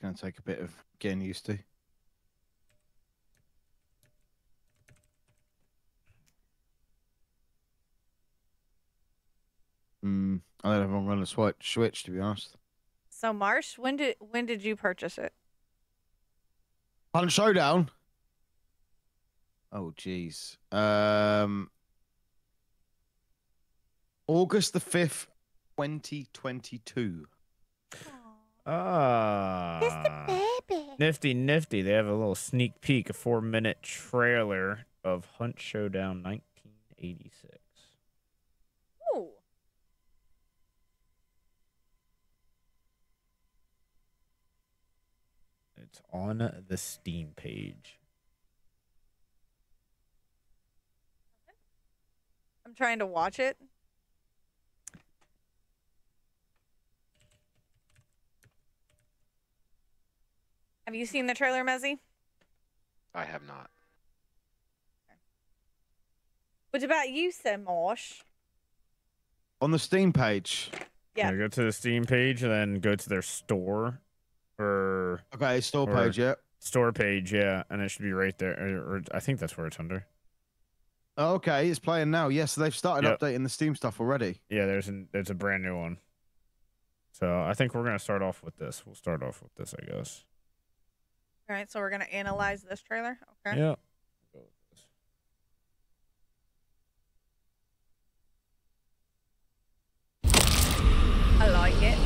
Going to take a bit of getting used to. I don't know if I'm going to switch, to be honest. So, Marsh, when did you purchase it? On Showdown. Oh, jeez. August the 5th, 2022. Nifty. They have a little sneak peek, a 4-minute trailer of Hunt Showdown 1986. Ooh. It's on the Steam page. I'm trying to watch it. Have you seen the trailer, Mezzy? I have not. What about you, Sir Marsh? On the Steam page. Yeah. Go to the Steam page and then go to their store. Okay, store page, yeah. Store page, yeah. And it should be right there. Or I think that's where it's under. Oh, okay, it's playing now. Yes, so they've started updating the Steam stuff already. Yeah, there's a brand new one. So I think we're going to start off with this. We'll start off with this, I guess. All right, so we're going to analyze this trailer? Okay. Yeah. I like it.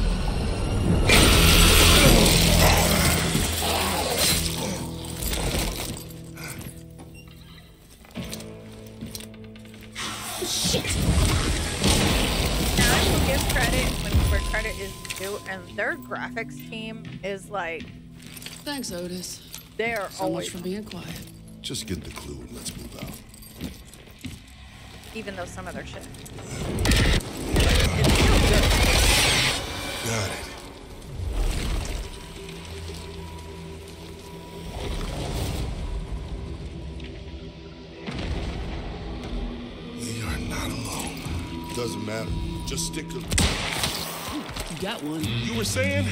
Shit. Now, I will give credit where credit is due, and their graphics team is like... Thanks, Otis. They're so always... much for being quiet. Just get the clue and let's move out. Even though some of their shit... It's still good. Got it. We are not alone. Doesn't matter. Just stick to... You got one. You were saying?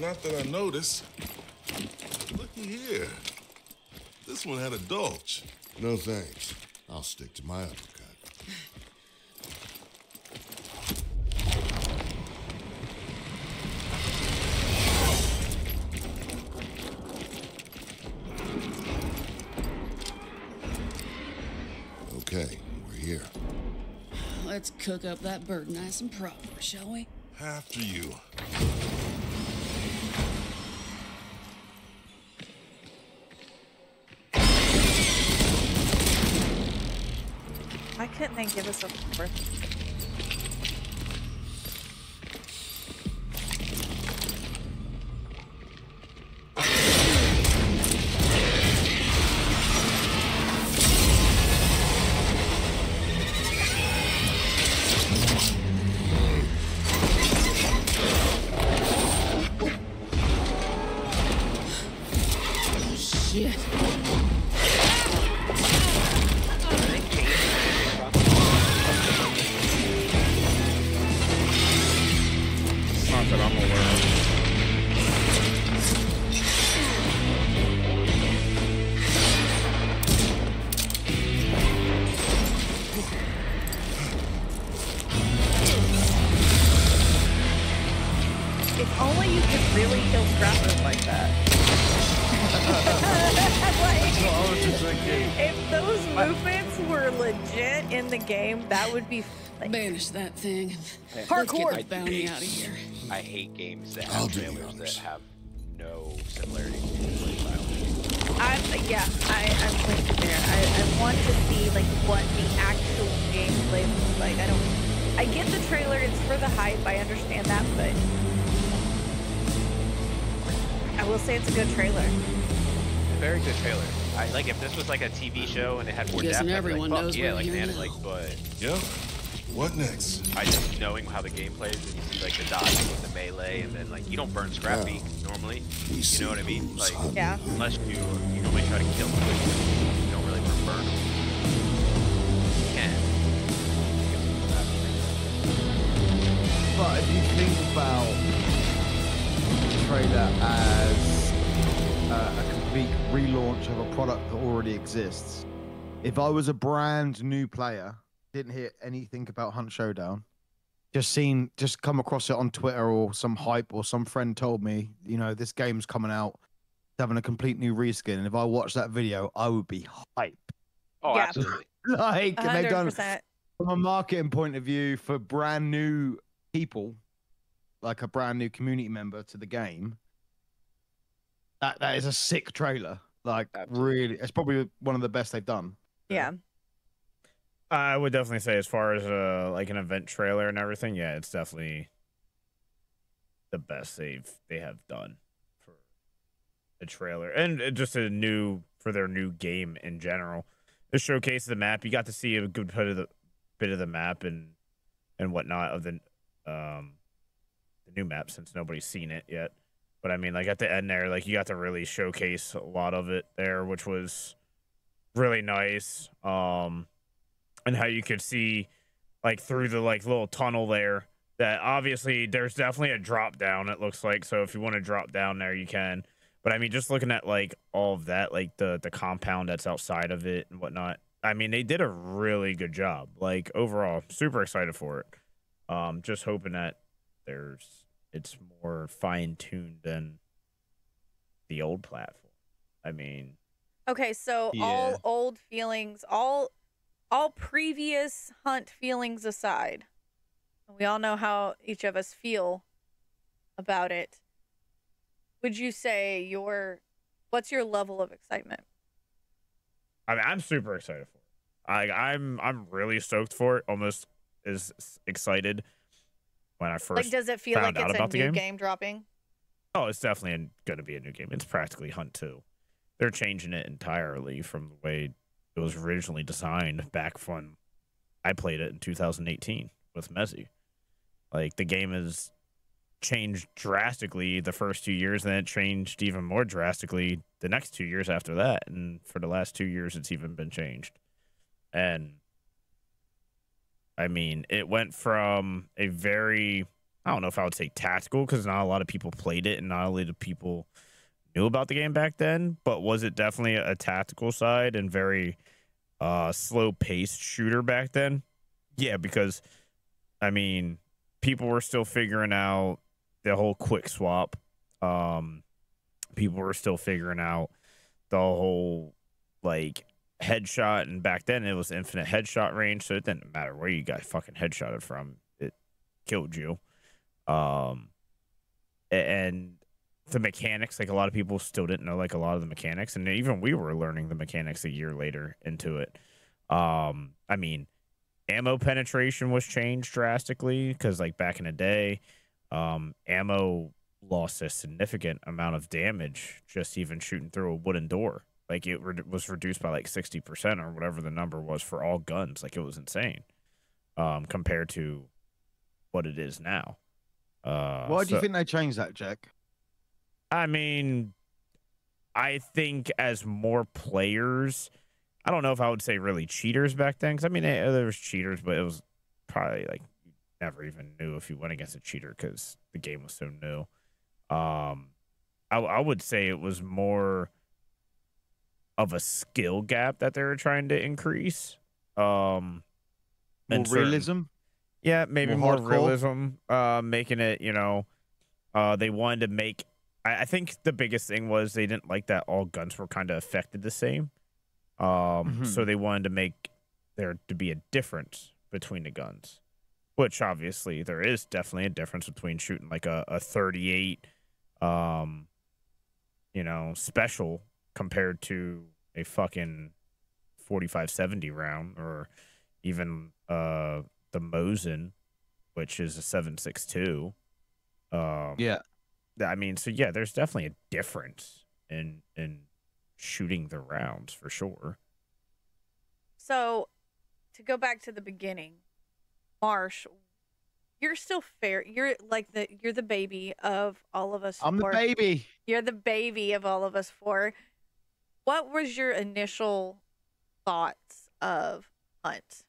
Not that I noticed. Looky here. This one had a dolch. No thanks. I'll stick to my uppercut. Okay, we're here. Let's cook up that bird nice and proper, shall we? After you. Why couldn't they give us a fourth? Shit. were legit in the game, that would be like, Banish that thing. Let's hardcore. get the bounty out of here. I hate games that I'll have do the trailers that honors. have no similarity to gameplay style. I'm with you there. I want to see like what the actual gameplay looks like. I get the trailer, it's for the hype, I understand that, but I will say it's a good trailer. Very good trailer. I like if this was like a TV show and it had more depth. Guessing I'd be everyone like, knows yeah, we're like here man, now. like, but Yep. What next? I just knowing how the game plays and you see like the dodging with the melee and then like you don't burn scrap beak normally. We You know what I mean? Like Yeah. unless you normally try to kill them, you don't really burn them. You can. But if you think about the trailer as a complete relaunch of a product that already exists, if I was a brand new player, didn't hear anything about Hunt Showdown, just come across it on Twitter or some hype or some friend told me, you know, this game's coming out, it's having a complete new reskin, and if I watched that video, I would be hyped. Oh, Yeah. absolutely. Like, and they've done 100%. from a marketing point of view for brand new people, like a brand new community member to the game. That is a sick trailer. Like, Absolutely. really, it's probably one of the best they've done. Yeah. I would definitely say, as far as like an event trailer and everything, yeah, it's definitely the best they have done for a trailer, and just a new for their new game in general. The showcase of the map, you got to see a good bit of the map and whatnot of the new map, since nobody's seen it yet. But I mean, like at the end there, like you got to really showcase a lot of it there, which was really nice. And how you could see like through the like little tunnel there, that obviously there's definitely a drop down, it looks like. So if you want to drop down there, you can. But I mean, just looking at like all of that, like the compound that's outside of it and whatnot, I mean, they did a really good job. Like overall, super excited for it. Just hoping that it's more fine tuned than the old platform. I mean, Okay, so Yeah. all old feelings, all previous Hunt feelings aside, we all know how each of us feel about it. Would you say what's your level of excitement? I mean, I'm super excited for it. I'm really stoked for it. Almost as excited when I first Like, does it feel like found out it's a about the new game. game dropping? Oh, it's definitely going to be a new game. It's practically Hunt 2. They're changing it entirely from the way it was originally designed back when I played it in 2018 with Messi. Like, the game has changed drastically the first 2 years, and then it changed even more drastically the next 2 years after that. And for the last 2 years, it's even been changed. And I mean, it went from a very, I don't know if I would say tactical, because not a lot of people played it and not a lot of people knew about the game back then, but was it definitely a tactical side and very slow-paced shooter back then? Yeah, because, I mean, people were still figuring out the whole quick swap. People were still figuring out the whole, like, headshot, and back then it was infinite headshot range, so it didn't matter where you got fucking headshotted from, it killed you. And the mechanics, like, a lot of people still didn't know like a lot of the mechanics, and even we were learning the mechanics a year later into it. I mean, ammo penetration was changed drastically, because like back in the day, ammo lost a significant amount of damage just even shooting through a wooden door. Like, it was reduced by like 60% or whatever the number was for all guns. Like, it was insane compared to what it is now. Why do you think they changed that, Jack? I mean, I think as more players, I don't know if I would say really cheaters back then, because I mean, there was cheaters, but it was probably like you never even knew if you went against a cheater because the game was so new. I would say it was more of a skill gap that they were trying to increase. More realism? Yeah, maybe More more hardcore? realism, making it, you know, they wanted to make, I think the biggest thing was they didn't like that all guns were kind of affected the same. So they wanted to make there to be a difference between the guns, which obviously there is definitely a difference between shooting like a 38, special compared to a fucking 45-70 round, or even the Mosin, which is a 7.62. Yeah. I mean, so yeah, there's definitely a difference in shooting the rounds for sure. So, to go back to the beginning, Marsh, you're still fair. You're the baby of all of us. I'm the baby. You're the baby of all of us four. What was your initial thoughts of Hunt?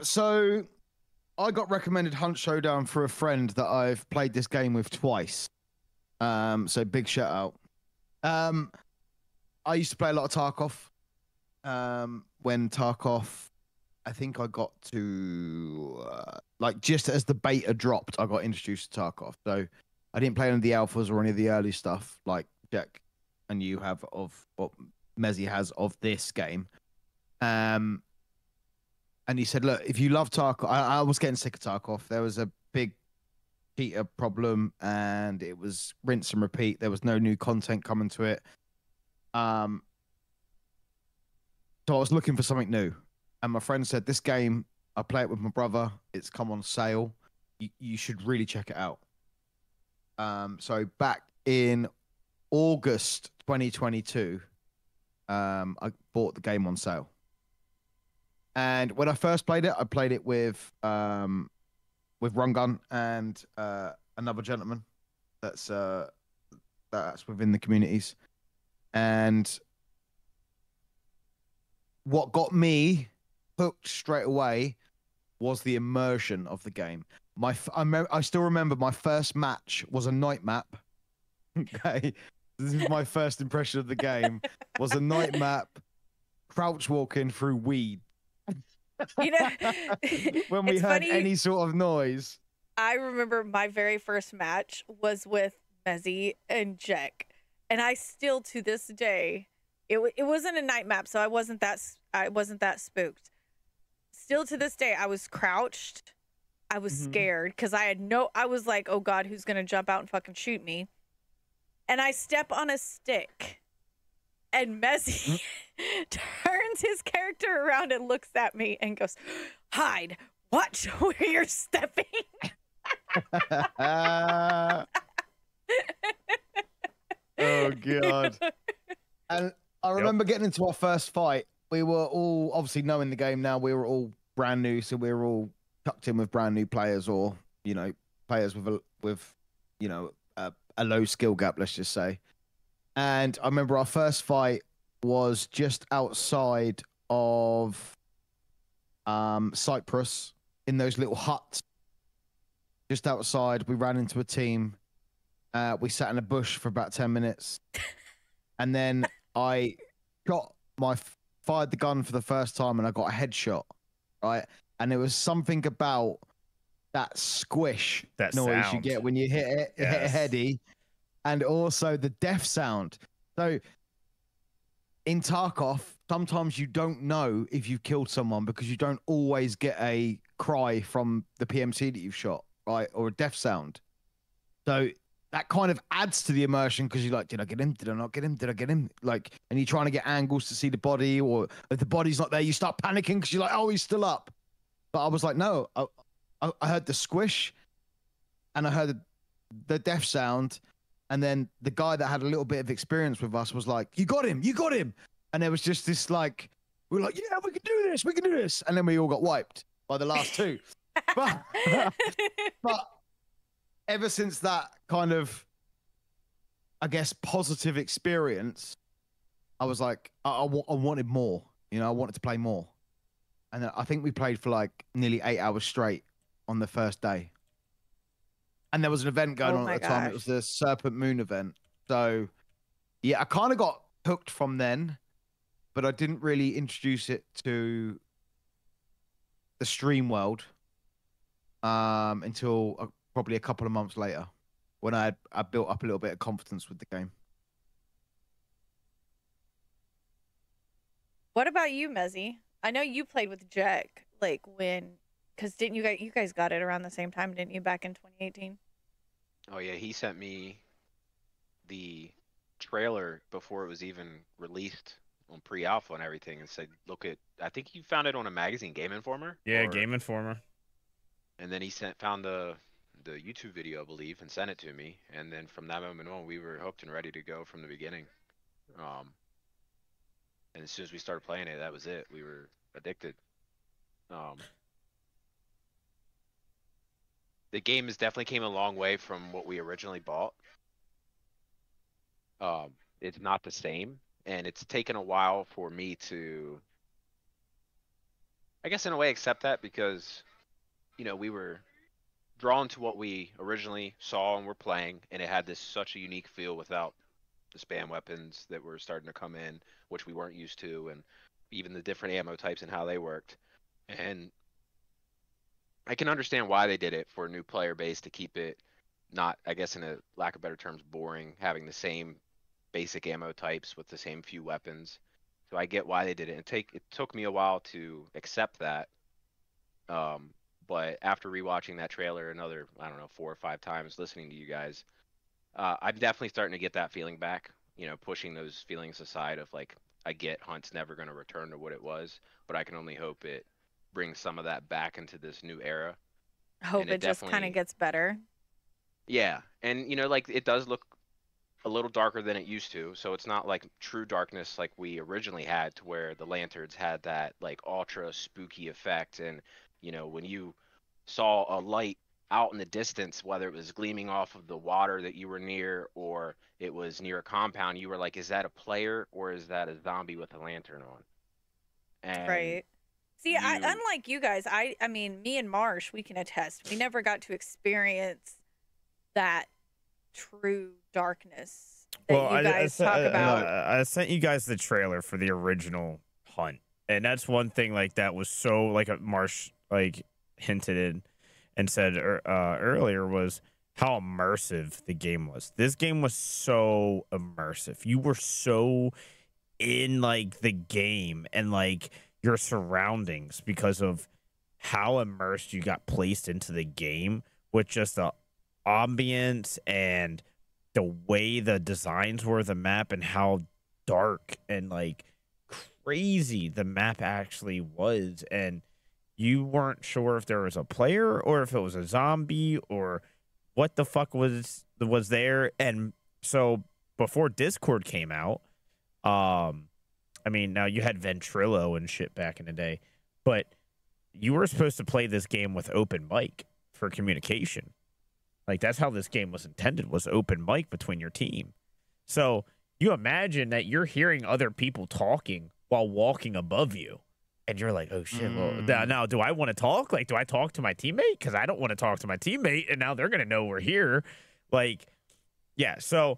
So I got recommended Hunt Showdown for a friend that I've played this game with twice. So big shout out. I used to play a lot of Tarkov. When Tarkov, I think I got to just as the beta dropped, I got introduced to Tarkov. So I didn't play any of the alphas or any of the early stuff like Jack and you have of what Mezzy has of this game. And he said, look, if you love Tarkov, I was getting sick of Tarkov. There was a big cheater problem and it was rinse and repeat. There was no new content coming to it. So I was looking for something new. And my friend said, this game, I play it with my brother. It's come on sale. You should really check it out. So back in August 2022, I bought the game on sale. And when I first played it, I played it with Run Gun and another gentleman that's within the communities. And what got me hooked straight away was the immersion of the game. I still remember my first match was a night map. Okay, this is my first impression of the game. Was a night map, crouch walking through weed. You know, when we heard any sort of noise. I remember my very first match was with Mezzy and Jack, and I still to this day, it wasn't a night map, so I wasn't that spooked. Still to this day, I was crouched. I was scared because I was like, oh God, who's gonna jump out and fucking shoot me? And I step on a stick, and Mezzy turns his character around and looks at me and goes, hide, watch where you're stepping. Oh God. And I remember getting into our first fight. We were all obviously knowing the game now. We were all brand new, so we were all tucked in with brand new players, or players with a low skill gap, let's just say. And I remember our first fight was just outside of Cyprus in those little huts. Just outside, we ran into a team. We sat in a bush for about 10 minutes. And then I fired the gun for the first time and I got a headshot, right? And it was something about that squish noise sound you get when you hit it, hit a heady, and also the death sound. So in Tarkov, sometimes you don't know if you've killed someone because you don't always get a cry from the PMC that you've shot, right? Or a death sound. So that kind of adds to the immersion because you're like, did I get him? Did I not get him? Did I get him? Like, and you're trying to get angles to see the body, or if the body's not there, you start panicking because you're like, oh, he's still up. But I was like, no, I heard the squish and I heard the death sound. And then the guy that had a little bit of experience with us was like, you got him, you got him. And there was just this like, we were like, yeah, we can do this, we can do this. And then we all got wiped by the last two. but ever since that kind of, I guess, positive experience, I was like, I wanted more. I wanted to play more. And then I think we played for like nearly 8 hours straight on the first day. And there was an event going on at the time. It was the Serpent Moon event. So, yeah, I kind of got hooked from then, but I didn't really introduce it to the stream world until probably a couple of months later, when I built up a little bit of confidence with the game. What about you, Mezzy? I know you played with Jack, like when, because didn't you guys got it around the same time, didn't you, back in 2018? Oh yeah, he sent me the trailer before it was even released on pre-alpha and everything, and said, "Look at." I think you found it on a magazine, Game Informer. Yeah, Game Informer. And then he found the YouTube video, I believe, and sent it to me. And then from that moment on, we were hooked and ready to go from the beginning. And as soon as we started playing it, that was it. We were addicted. The game has definitely came a long way from what we originally bought. It's not the same, and it's taken a while for me to, I guess in a way, accept that, because, you know, we were drawn to what we originally saw and were playing, and it had such a unique feel without the spam weapons that were starting to come in, which we weren't used to, and even the different ammo types and how they worked. And I can understand why they did it for a new player base, to keep it not, I guess in a lack of better terms, boring, having the same basic ammo types with the same few weapons. So I get why they did it. It took me a while to accept that. But after rewatching that trailer another, I don't know, 4 or 5 times, listening to you guys, I'm definitely starting to get that feeling back, you know, pushing those feelings aside of like, I get Hunt's never going to return to what it was, but I can only hope it brings some of that back into this new era. I hope it just kind of gets better. Yeah. And, you know, like, it does look a little darker than it used to, so it's not like true darkness like we originally had, to where the lanterns had that like ultra spooky effect. And, you know, when you saw a light out in the distance, whether it was gleaming off of the water that you were near or it was near a compound, you were like, is that a player or is that a zombie with a lantern on? And right. See, unlike you guys, I mean, me and Marsh, we can attest. We never got to experience that true darkness that you guys talk about. I sent you guys the trailer for the original Hunt, and that's one thing like that was so, like, Marsh like hinted in and said earlier, was how immersive the game was. This game was so immersive. You were so in like the game and like your surroundings because of how immersed you got placed into the game, with just the ambience and the way the designs were, the map, and how dark and like crazy the map actually was. And you weren't sure if there was a player or if it was a zombie or what the fuck was there. And so before Discord came out, I mean, now you had Ventrilo and shit back in the day, but you were supposed to play this game with open mic for communication. Like, that's how this game was intended, was open mic between your team. So you imagine that you're hearing other people talking while walking above you. And you're like, oh, shit, well, now do I want to talk? Like, do I talk to my teammate? Because I don't want to talk to my teammate, and now they're going to know we're here. Like, yeah, so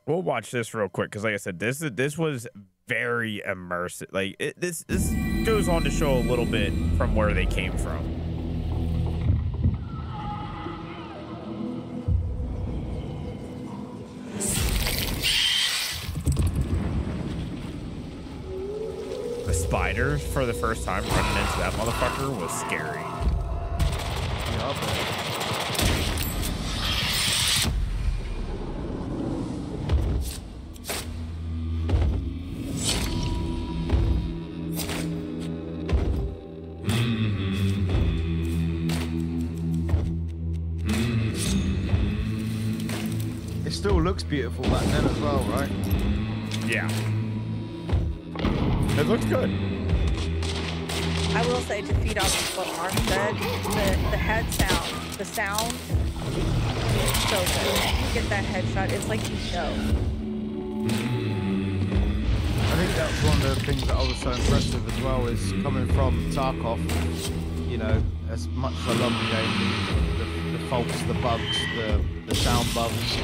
we'll watch this real quick, because like I said, this was very immersive. Like, this goes on to show a little bit from where they came from. The spider for the first time running into that motherfucker was scary. It still looks beautiful back then as well, right? Yeah. It looks good. I will say, to feed off of what Mark said, the head sound, the sound, is so good. When you get that headshot, it's like you know. I think that's one of the things that I was so impressed with as well, is coming from Tarkov. You know, as much as I love the game, the faults, the bugs, the sound bugs,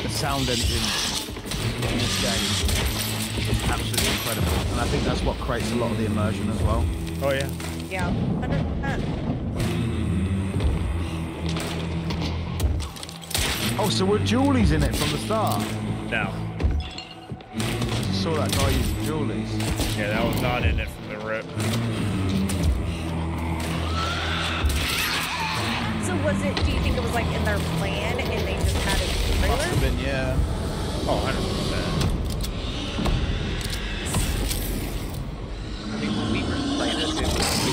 the sound engine in this game. It's absolutely incredible, and I think that's what creates a lot of the immersion as well. Oh yeah. Yeah, 100%. Oh, so were Julie's in it from the start? No. saw that guy using dualies. Yeah, that was not in it from the rip. So was it? Do you think it was like in their plan and they just had it in the Must have trailer? been, yeah. Oh, 100%. I think when we were playing this, it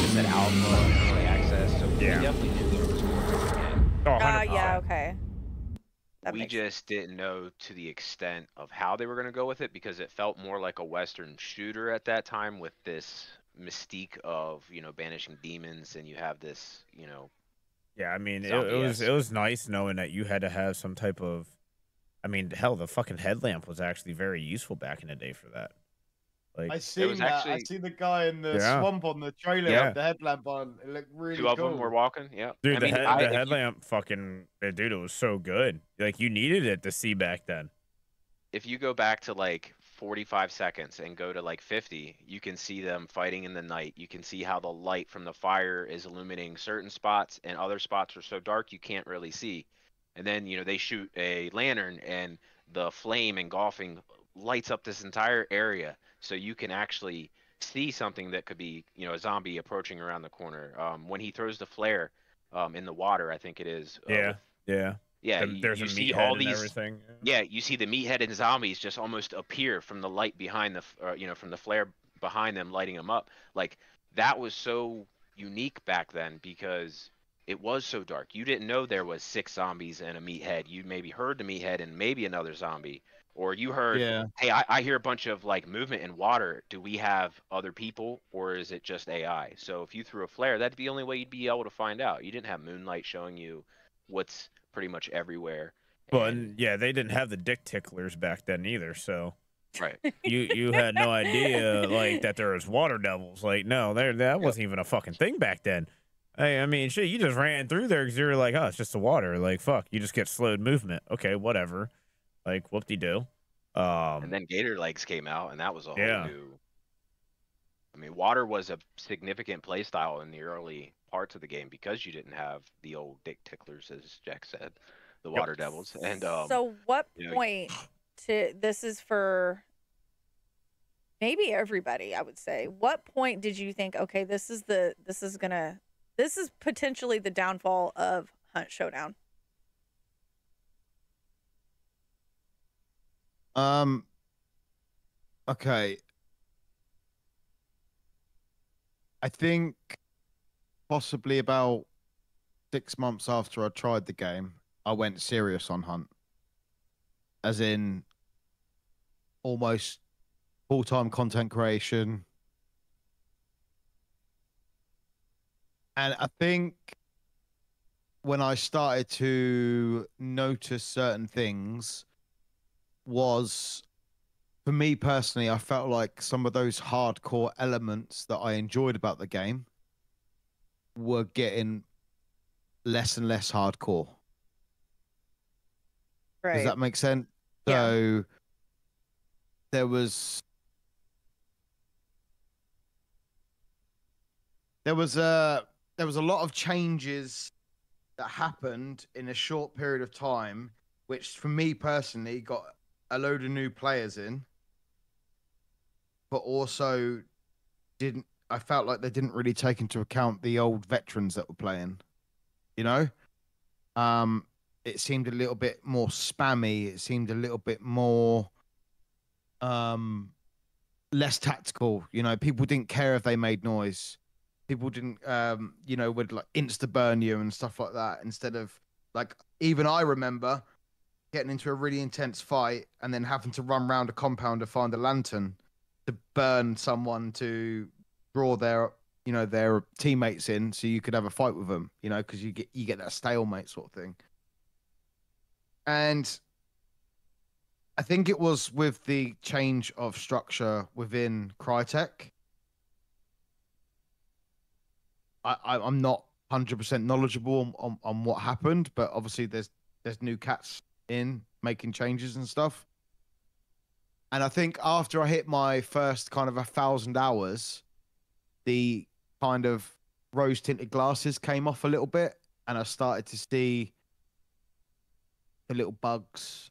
was at alpha and early access, so we Yeah. definitely knew there was more to the game. Oh, 100%. Yeah, okay. That We makes just didn't know to the extent of how they were going to go with it because it felt more like a Western shooter at that time with this mystique of, you know, banishing demons, and you have this, you know, Yeah, I mean, Zombie-esque. it was nice knowing that you had to have some type of. I mean, hell, the fucking headlamp was actually very useful back in the day for that. Like, I was seen that. I actually- seen the guy in the Yeah. swamp on the trailer Yeah. with the headlamp on. It looked really two cool. of them were walking. Yeah. dude, I mean, the if you- headlamp fucking, dude, it was so good. Like, you needed it to see back then. if you go back to like 45 seconds and go to like 50, you can see them fighting in the night. You can see how the light from the fire is illuminating certain spots, and other spots are so dark you can't really see. And then, you know, they shoot a lantern and the flame engulfing lights up this entire area, so you can actually see something that could be, you know, a zombie approaching around the corner. When he throws the flare in the water, I think it is. Yeah, yeah. Yeah, There's you a see meathead all and these. everything. Yeah, you see the meathead and zombies just almost appear from the light behind the, you know, from the flare behind them, lighting them up. Like, that was so unique back then because it was so dark. You didn't know there was 6 zombies and a meathead. You maybe heard the meathead and maybe another zombie, or you heard, Yeah. hey, I hear a bunch of like movement in water. Do we have other people or is it just AI? So if you threw a flare, that'd be the only way you'd be able to find out. You didn't have moonlight showing you what's pretty much everywhere. Well, and yeah, they didn't have the dick ticklers back then either, so Right. you had no idea like that there was water devils. Like, no, that wasn't even a fucking thing back then. Hey, I mean, shit, you just ran through there because you were like, oh, it's just the water. Like, fuck, you just get slowed movement. Okay, whatever. Like, whoop-de-doo. And then Gator Legs came out, and that was a whole Yeah. new. I mean, water was a significant play style in the early parts of the game because you didn't have the old dick ticklers, as Jack said, the water devils. And so what you know, point to this is for maybe everybody, I would say. What point did you think, okay, this is potentially the downfall of Hunt Showdown? Okay. I think possibly about 6 months after I tried the game, I went serious on Hunt. As in almost full-time content creation. And I think when I started to notice certain things was, for me personally, I felt like some of those hardcore elements that I enjoyed about the game were getting less and less hardcore. Right. Does that make sense? Yeah. So there was a lot of changes that happened in a short period of time, which for me personally got a load of new players in, but also I felt like they didn't really take into account the old veterans that were playing, you know? It seemed a little bit more spammy. It seemed a little bit more less tactical. You know, people didn't care if they made noise. People didn't, you know, would like insta burn you and stuff like that. Instead of like, even I remember getting into a really intense fight and then having to run around a compound to find a lantern to burn someone to draw their, you know, their teammates in so you could have a fight with them, you know, because you get that stalemate sort of thing. And I think it was with the change of structure within Crytek. I'm not 100% knowledgeable on what happened, but obviously there's new cats in making changes and stuff. And I think after I hit my first kind of 1,000 hours, the kind of rose tinted glasses came off a little bit, and I started to see the little bugs,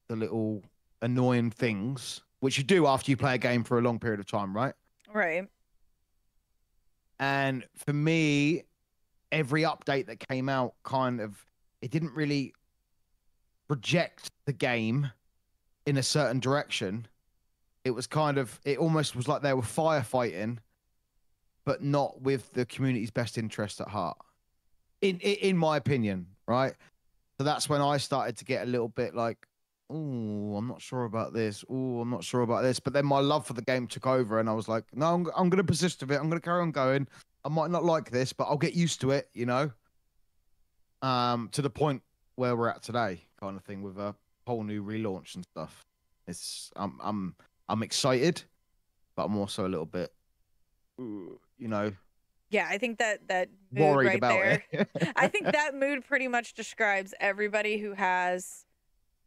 the little annoying things which you do after you play a game for a long period of time, right? Right. And for me, every update that came out it didn't really project the game in a certain direction. It almost was like they were firefighting, but not with the community's best interest at heart. In my opinion, right? So that's when I started to get a little bit like, oh, I'm not sure about this. Oh, I'm not sure about this. But then my love for the game took over, and I was like, no, I'm going to persist with it. I'm going to carry on going. I might not like this, but I'll get used to it, you know? To the point where we're at today, kind of thing, with a whole new relaunch and stuff. I'm excited, but I'm also a little bit, you know, Yeah, I think that mood worried right about there. it. I think that mood pretty much describes everybody who has,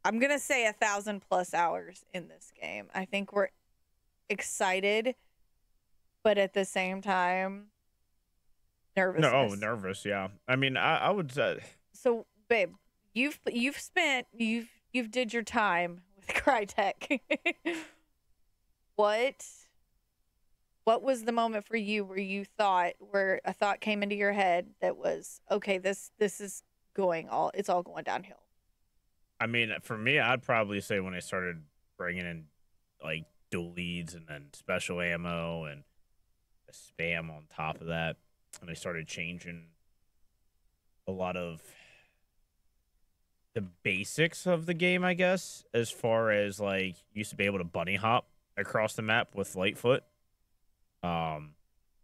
I'm gonna say 1,000+ hours in this game. I think we're excited, but at the same time, nervous. Nervous. Yeah. I mean, I would say. So, babe, you've did your time with Crytek. What was the moment for you where a thought came into your head that was, okay, this is it's all going downhill? I mean, for me, I'd probably say when I started bringing in like dual leads and then special ammo and the spam on top of that, and I started changing a lot of the basics of the game, I guess, as far as like you used to be able to bunny hop across the map with Lightfoot.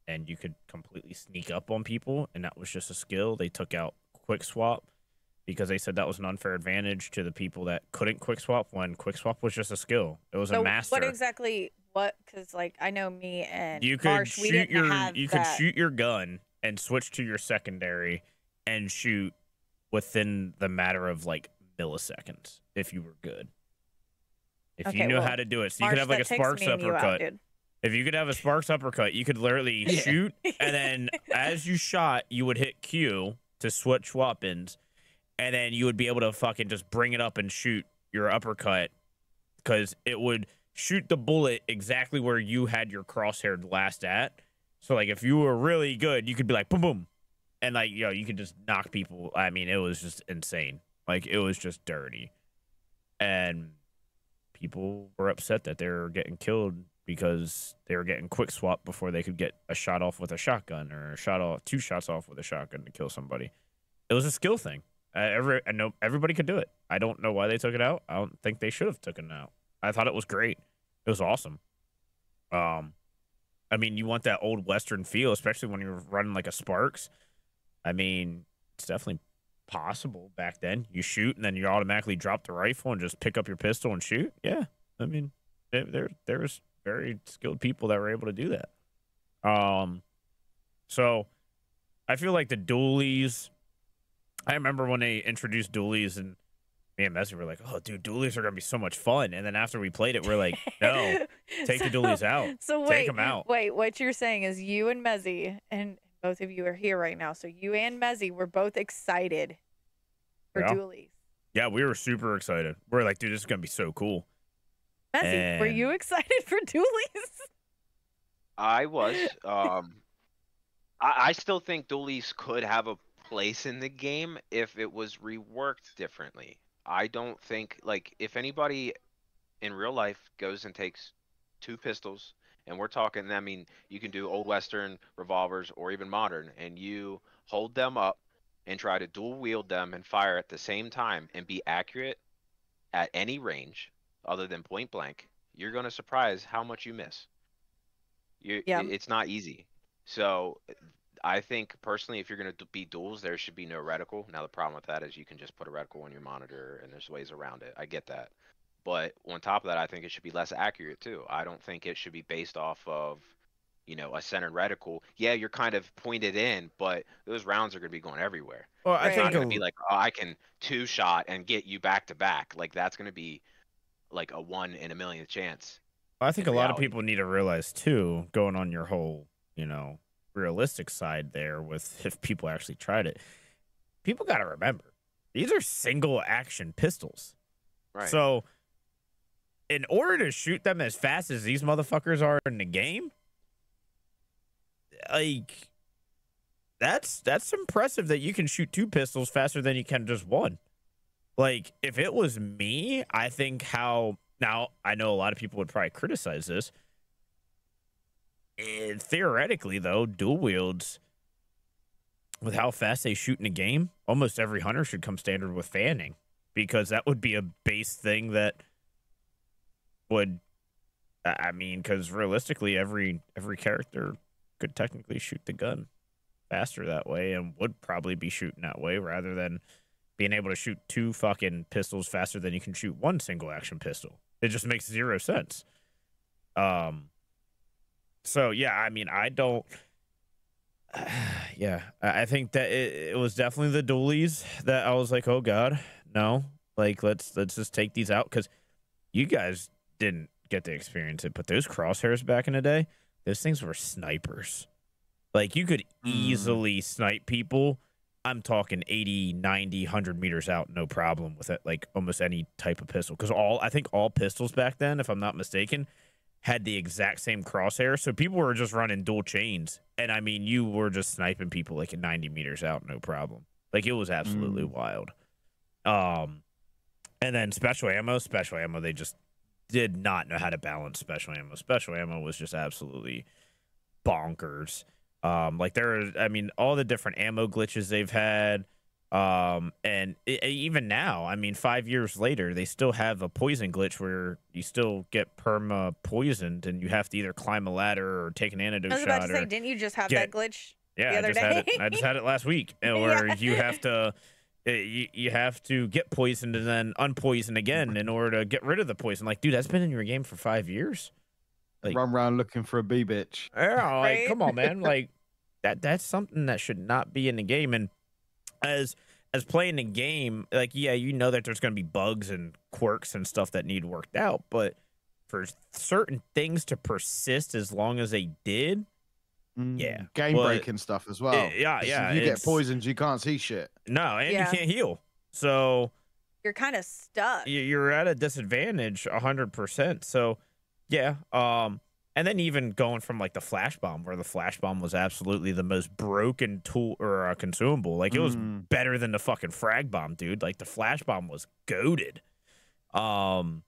And you could completely sneak up on people, and that was just a skill. They took out quick swap because they said that was an unfair advantage to the people that couldn't quick swap when quick swap was just a skill. It was a master. Because like I know me and you could Marsh, shoot could shoot your gun and switch to your secondary and shoot within the matter of like milliseconds if you were good. If you knew how to do it. So you Marsh, could have like a takes Sparks me and you out, uppercut. dude. If you could have a Sparks uppercut, you could literally shoot, and then as you shot, you would hit Q to switch weapons, and then you would be able to fucking just bring it up and shoot your uppercut, because it would shoot the bullet exactly where you had your crosshair last at. So, like, if you were really good, you could be like, boom, boom, and, like, you know, you could just knock people. I mean, it was just insane. Like, it was just dirty. And people were upset that they were getting killed because they were getting quick swap before they could get a shot off with a shotgun or two shots off with a shotgun to kill somebody. It was a skill thing. I know everybody could do it. I don't know why they took it out. I don't think they should have taken it out. I thought it was great. It was awesome. I mean, you want that old Western feel, especially when you're running like a Sparks. I mean, it's definitely possible back then. You shoot and then you automatically drop the rifle and just pick up your pistol and shoot. Yeah, I mean, there's very skilled people that were able to do that. So I feel like the dualies, I remember when they introduced dualies and me and Messi were like, oh, dude, dualies are going to be so much fun. And then after we played it, we're like, no, take the dualies out. So take them out. Wait, what you're saying is you and Mezzy, and both of you are here right now. So you and Mezzy were both excited for dualies. Yeah, we were super excited. We're like, dude, this is going to be so cool. Mezzy, were you excited for dualies? I was. I still think dualies could have a place in the game if it was reworked differently. I don't think, like, if anybody in real life goes and takes 2 pistols, and we're talking, I mean, you can do old Western revolvers or even modern, and you hold them up and try to dual wield them and fire at the same time and be accurate at any range other than point blank, you're going to surprise how much you miss. It's not easy. So I think personally, if you're going to be duels, there should be no reticle. Now the problem with that is you can just put a reticle on your monitor and there's ways around it. I get that. But on top of that, I think it should be less accurate too. I don't think it should be based off of, you know, a centered reticle. Yeah, you're kind of pointed in, but those rounds are going to be going everywhere. Well, I think it's not going to be like, oh, I can 2-shot and get you back to back. Like, that's going to be like a 1 in a million chance. I think a lot of people need to realize too, going on your whole, you know, realistic side there with if people actually tried it, people got to remember these are single action pistols. Right. So in order to shoot them as fast as these motherfuckers are in the game, like, that's impressive that you can shoot 2 pistols faster than you can just 1. Like, if it was me, I think now, I know a lot of people would probably criticize this. Theoretically, though, dual wields, with how fast they shoot in a game, almost every hunter should come standard with fanning, because that would be a base thing that would, I mean, because realistically, every character could technically shoot the gun faster that way, and would probably be shooting that way rather than being able to shoot 2 fucking pistols faster than you can shoot 1 single action pistol. It just makes 0 sense. So yeah, I mean, I don't. Yeah, I think that it was definitely the dualies that I was like, oh god, no, like let's just take these out, because you guys didn't get to experience it, but those crosshairs back in the day, those things were snipers. Like, you could easily snipe people. I'm talking 80, 90, 100 meters out, no problem with it, like almost any type of pistol. Because I think all pistols back then, if I'm not mistaken, had the exact same crosshair. So people were just running dual chains. And I mean, you were just sniping people like at 90 meters out, no problem. Like, it was absolutely wild. And then special ammo, they just did not know how to balance special ammo. Special ammo was just absolutely bonkers. Like, I mean, all the different ammo glitches they've had, and even now, I mean, 5 years later, they still have a poison glitch where you still get perma poisoned, and you have to either climb a ladder or take an antidote shot. I was about to say, didn't you just have that glitch the other day? I just had it last week, where you have to. You have to get poisoned and then unpoison again in order to get rid of the poison. Like, dude, that's been in your game for 5 years. Like, run around looking for a bee bitch. Yeah, like, Right? come on, man. Like, that's something that should not be in the game. And as playing the game, like, yeah, you know that there's going to be bugs and quirks and stuff that need worked out, but for certain things to persist as long as they did, yeah, game breaking stuff as well. Yeah. If you get poisoned, you can't see shit. No, and Yeah. you can't heal. So You're kind of stuck. you're at a disadvantage 100%. So yeah, and then even going from like the flash bomb, where the flash bomb was absolutely the most broken tool or consumable. Like, it was better than the fucking frag bomb, dude. Like, the flash bomb was goated. And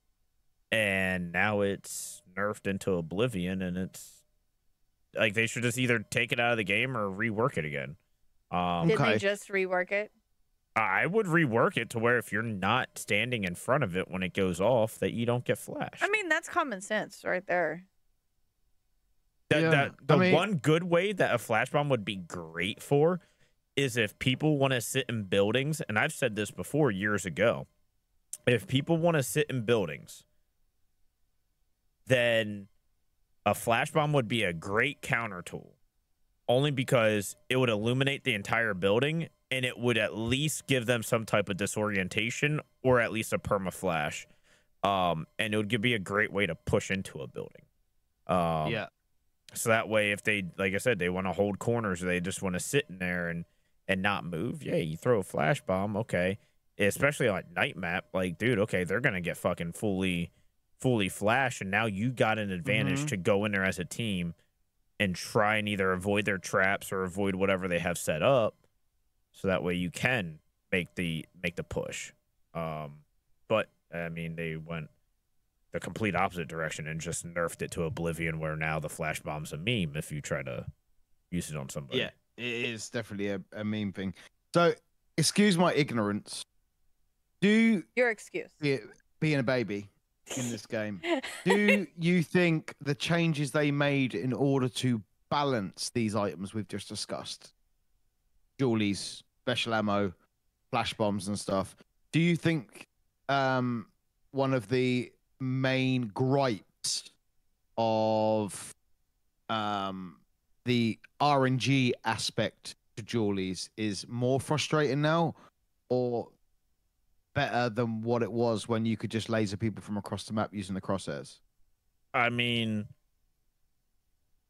now it's nerfed into oblivion, and it's like they should just either take it out of the game or rework it again. Did they just rework it? I would rework it to where if you're not standing in front of it when it goes off, that you don't get flashed. I mean, that's common sense right there. The one good way that a flash bomb would be great for is if people want to sit in buildings, and I've said this before years ago, if people want to sit in buildings, then a flash bomb would be a great counter tool, only because it would illuminate the entire building, and it would at least give them some type of disorientation or at least a perma flash. And it would be a great way to push into a building. Yeah. So that way, if they, like I said, they want to hold corners, or they just want to sit in there and not move, yeah, you throw a flash bomb, okay. Especially on night map, like, dude, okay, they're gonna get fucking fully flash, and now you got an advantage to go in there as a team and try and either avoid their traps or avoid whatever they have set up, so that way you can make the push. But I mean, they went the complete opposite direction and just nerfed it to oblivion, where now the flash bomb's a meme if you try to use it on somebody. Yeah, it is definitely a meme thing. So, excuse my ignorance. Do Your excuse. being a baby in this game, do you think the changes they made in order to balance these items we've just discussed, dualies, special ammo, flash bombs and stuff, do you think one of the main gripes of the RNG aspect to dualies is more frustrating now, or better than what it was when you could just laser people from across the map using the crosshairs? I mean,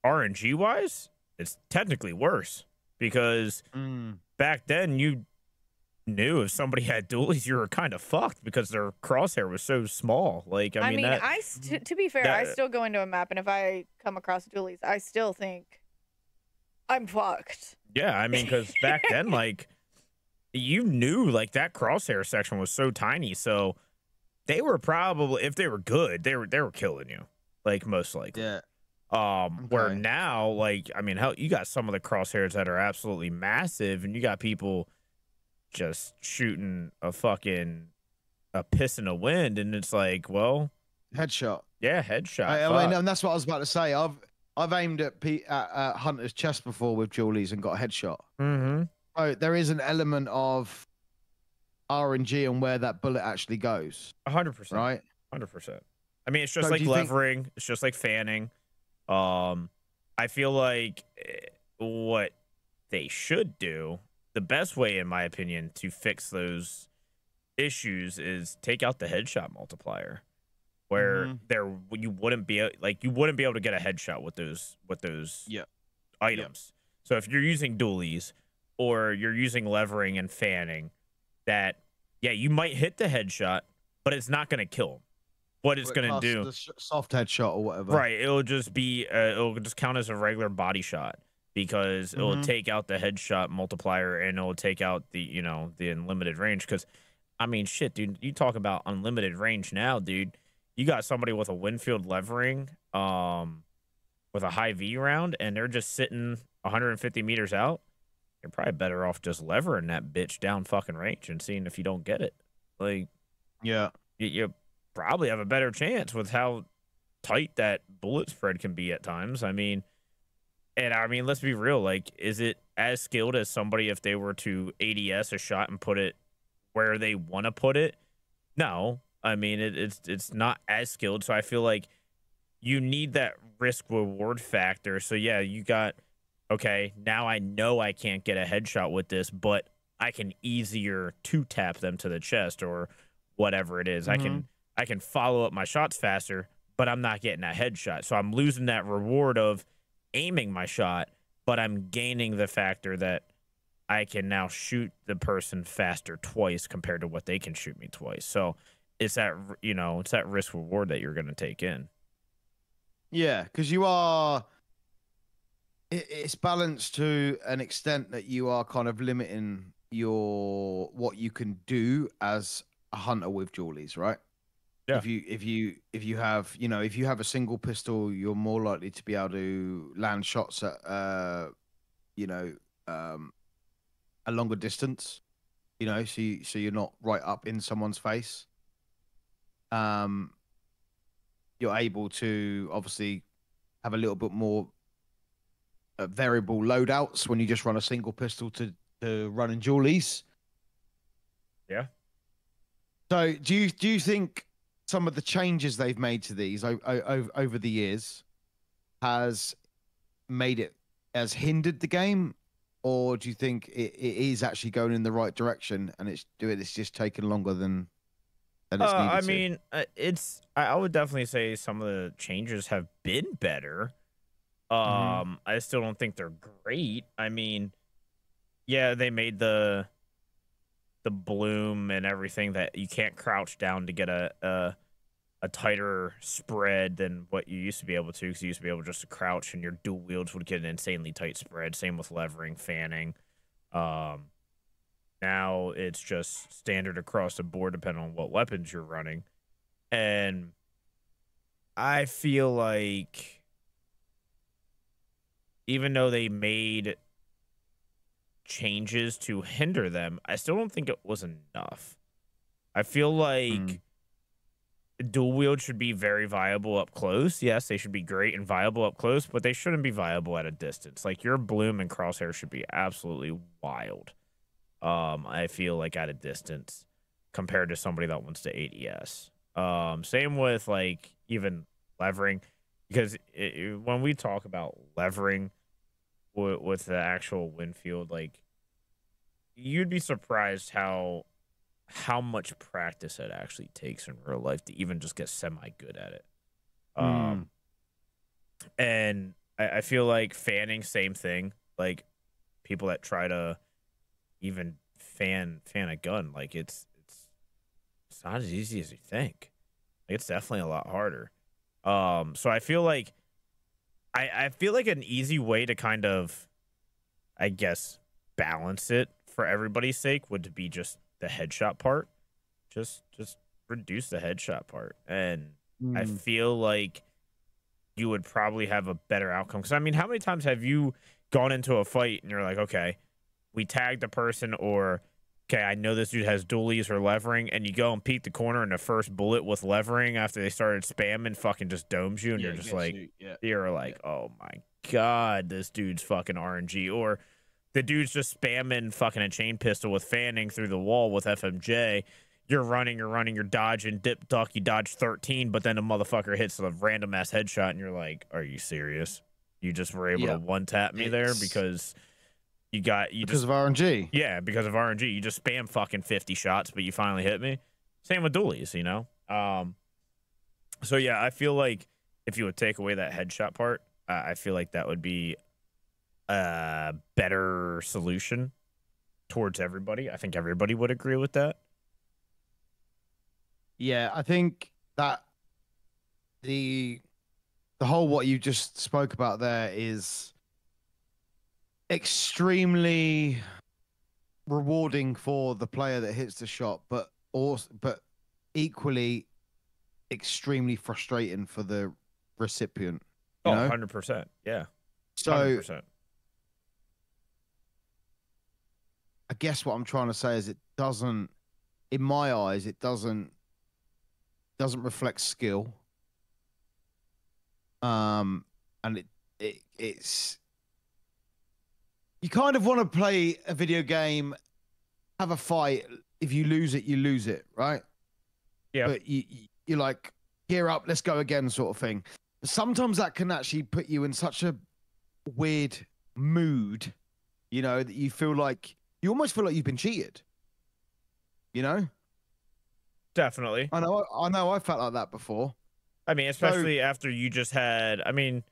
RNG wise, it's technically worse, because back then knew if somebody had dualies, you were kind of fucked because their crosshair was so small. Like, I mean, that, to be fair, I still go into a map, and if I come across dualies, I still think I'm fucked. yeah, I mean, because back then, like, you knew, like, that crosshair section was so tiny, so they were probably, if they were good, they were killing you, like, most likely. Yeah. Where Okay. now, like, I mean, hell, you got some of the crosshairs that are absolutely massive, and you got people just shooting a piss in the wind, and it's like, well, Headshot. yeah, headshot. I fuck. mean, and that's what I was about to say. I've aimed at Hunter's chest before with dualies and got a headshot. Mm-hmm. So there is an element of RNG on where that bullet actually goes, 100%. right? 100%. I mean, it's just So like do you think- levering. It's just like fanning. I feel like what they should do, the best way, in my opinion, to fix those issues is take out the headshot multiplier, where you wouldn't be able to get a headshot with those Yeah. items. So if you're using dualies or you're using levering and fanning, that you might hit the headshot, but it's not going to kill him. What it's going to do, the soft headshot or whatever. right? It'll just be it'll just count as a regular body shot because it'll take out the headshot multiplier and it'll take out the the unlimited range. Because I mean, shit, dude, you talk about unlimited range now, dude. You got somebody with a Winfield levering, with a high V round, and they're just sitting 150 meters out. You're probably better off just levering that bitch down fucking range and seeing if you don't get it. Like, Yeah. you probably have a better chance with how tight that bullet spread can be at times. I mean, let's be real. Like, is it as skilled as somebody if they were to ADS a shot and put it where they want to put it? No. I mean, it's not as skilled. So I feel like you need that risk reward factor. So yeah, you got, okay, now I know I can't get a headshot with this, but I can easier to tap them to the chest or whatever it is. I can follow up my shots faster, but I'm not getting a headshot. So I'm losing that reward of aiming my shot, but I'm gaining the factor that I can now shoot the person faster twice compared to what they can shoot me twice. So it's that, it's that risk reward that you're going to take in. Yeah, because it's balanced to an extent that you are kind of limiting what you can do as a hunter with dualies, right? Yeah. If you have a single pistol, you're more likely to be able to land shots at a longer distance. So you're not right up in someone's face. You're able to obviously have a little bit more variable loadouts when you just run a single pistol to running dualies. Yeah. So do you think some of the changes they've made to these over the years has hindered the game, or do you think it is actually going in the right direction and it's just taking longer than it's needed I to? mean, I would definitely say some of the changes have been better. I still don't think they're great. I mean, yeah, they made the bloom and everything that you can't crouch down to get a tighter spread than what you used to be able to, because you used to be able just to crouch and your dual wields would get an insanely tight spread. Same with levering, fanning. Now it's just standard across the board depending on what weapons you're running. And I feel like even though they made changes to hinder them, I still don't think it was enough. I feel like dual wield should be very viable up close. Yes, they should be great and viable up close, but they shouldn't be viable at a distance. Like, your bloom and crosshair should be absolutely wild. I feel like at a distance compared to somebody that wants to ADS. Same with like even levering, because when we talk about levering with the actual Winfield, like, you'd be surprised how much practice it actually takes in real life to even just get semi good at it. And I feel like fanning, same thing. Like, people that try to even fan a gun. Like it's not as easy as you think. Like, it's definitely a lot harder. So I feel like I feel like an easy way to kind of, I guess, balance it for everybody's sake would be just the headshot part. Just reduce the headshot part, and I feel like you would probably have a better outcome. Because I mean, how many times have you gone into a fight and you're like, okay, we tagged the person, or okay, I know this dude has dualies or levering, and you go and peek the corner, and the first bullet with levering after they started spamming fucking just domes you, and you're just like, you're like, oh my god, this dude's fucking RNG. Or the dude's just spamming fucking a chain pistol with fanning through the wall with FMJ. You're running, you're dodging, dip, duck, you dodge 13, but then a motherfucker hits a random ass headshot, and you're like, are you serious? You just were able to one tap me there because because of RNG. Yeah, because of RNG. You just spam fucking 50 shots, but you finally hit me. Same with dualies, you know? So yeah, I feel like if you would take away that headshot part, I feel like that would be a better solution towards everybody. I think everybody would agree with that. Yeah, I think that the whole what you just spoke about there is extremely rewarding for the player that hits the shot, but equally extremely frustrating for the recipient. You know? 100%. Yeah. So 100%. I guess what I'm trying to say is it doesn't, in my eyes, it doesn't reflect skill. And it's you kind of want to play a video game, have a fight. If you lose it, you lose it, right? Yeah. But you're like, gear up, let's go again, sort of thing. Sometimes that can actually put you in such a weird mood, you know, that you almost feel like you've been cheated. You know? Definitely. I know. I felt like that before. I mean, especially after you just had, I mean,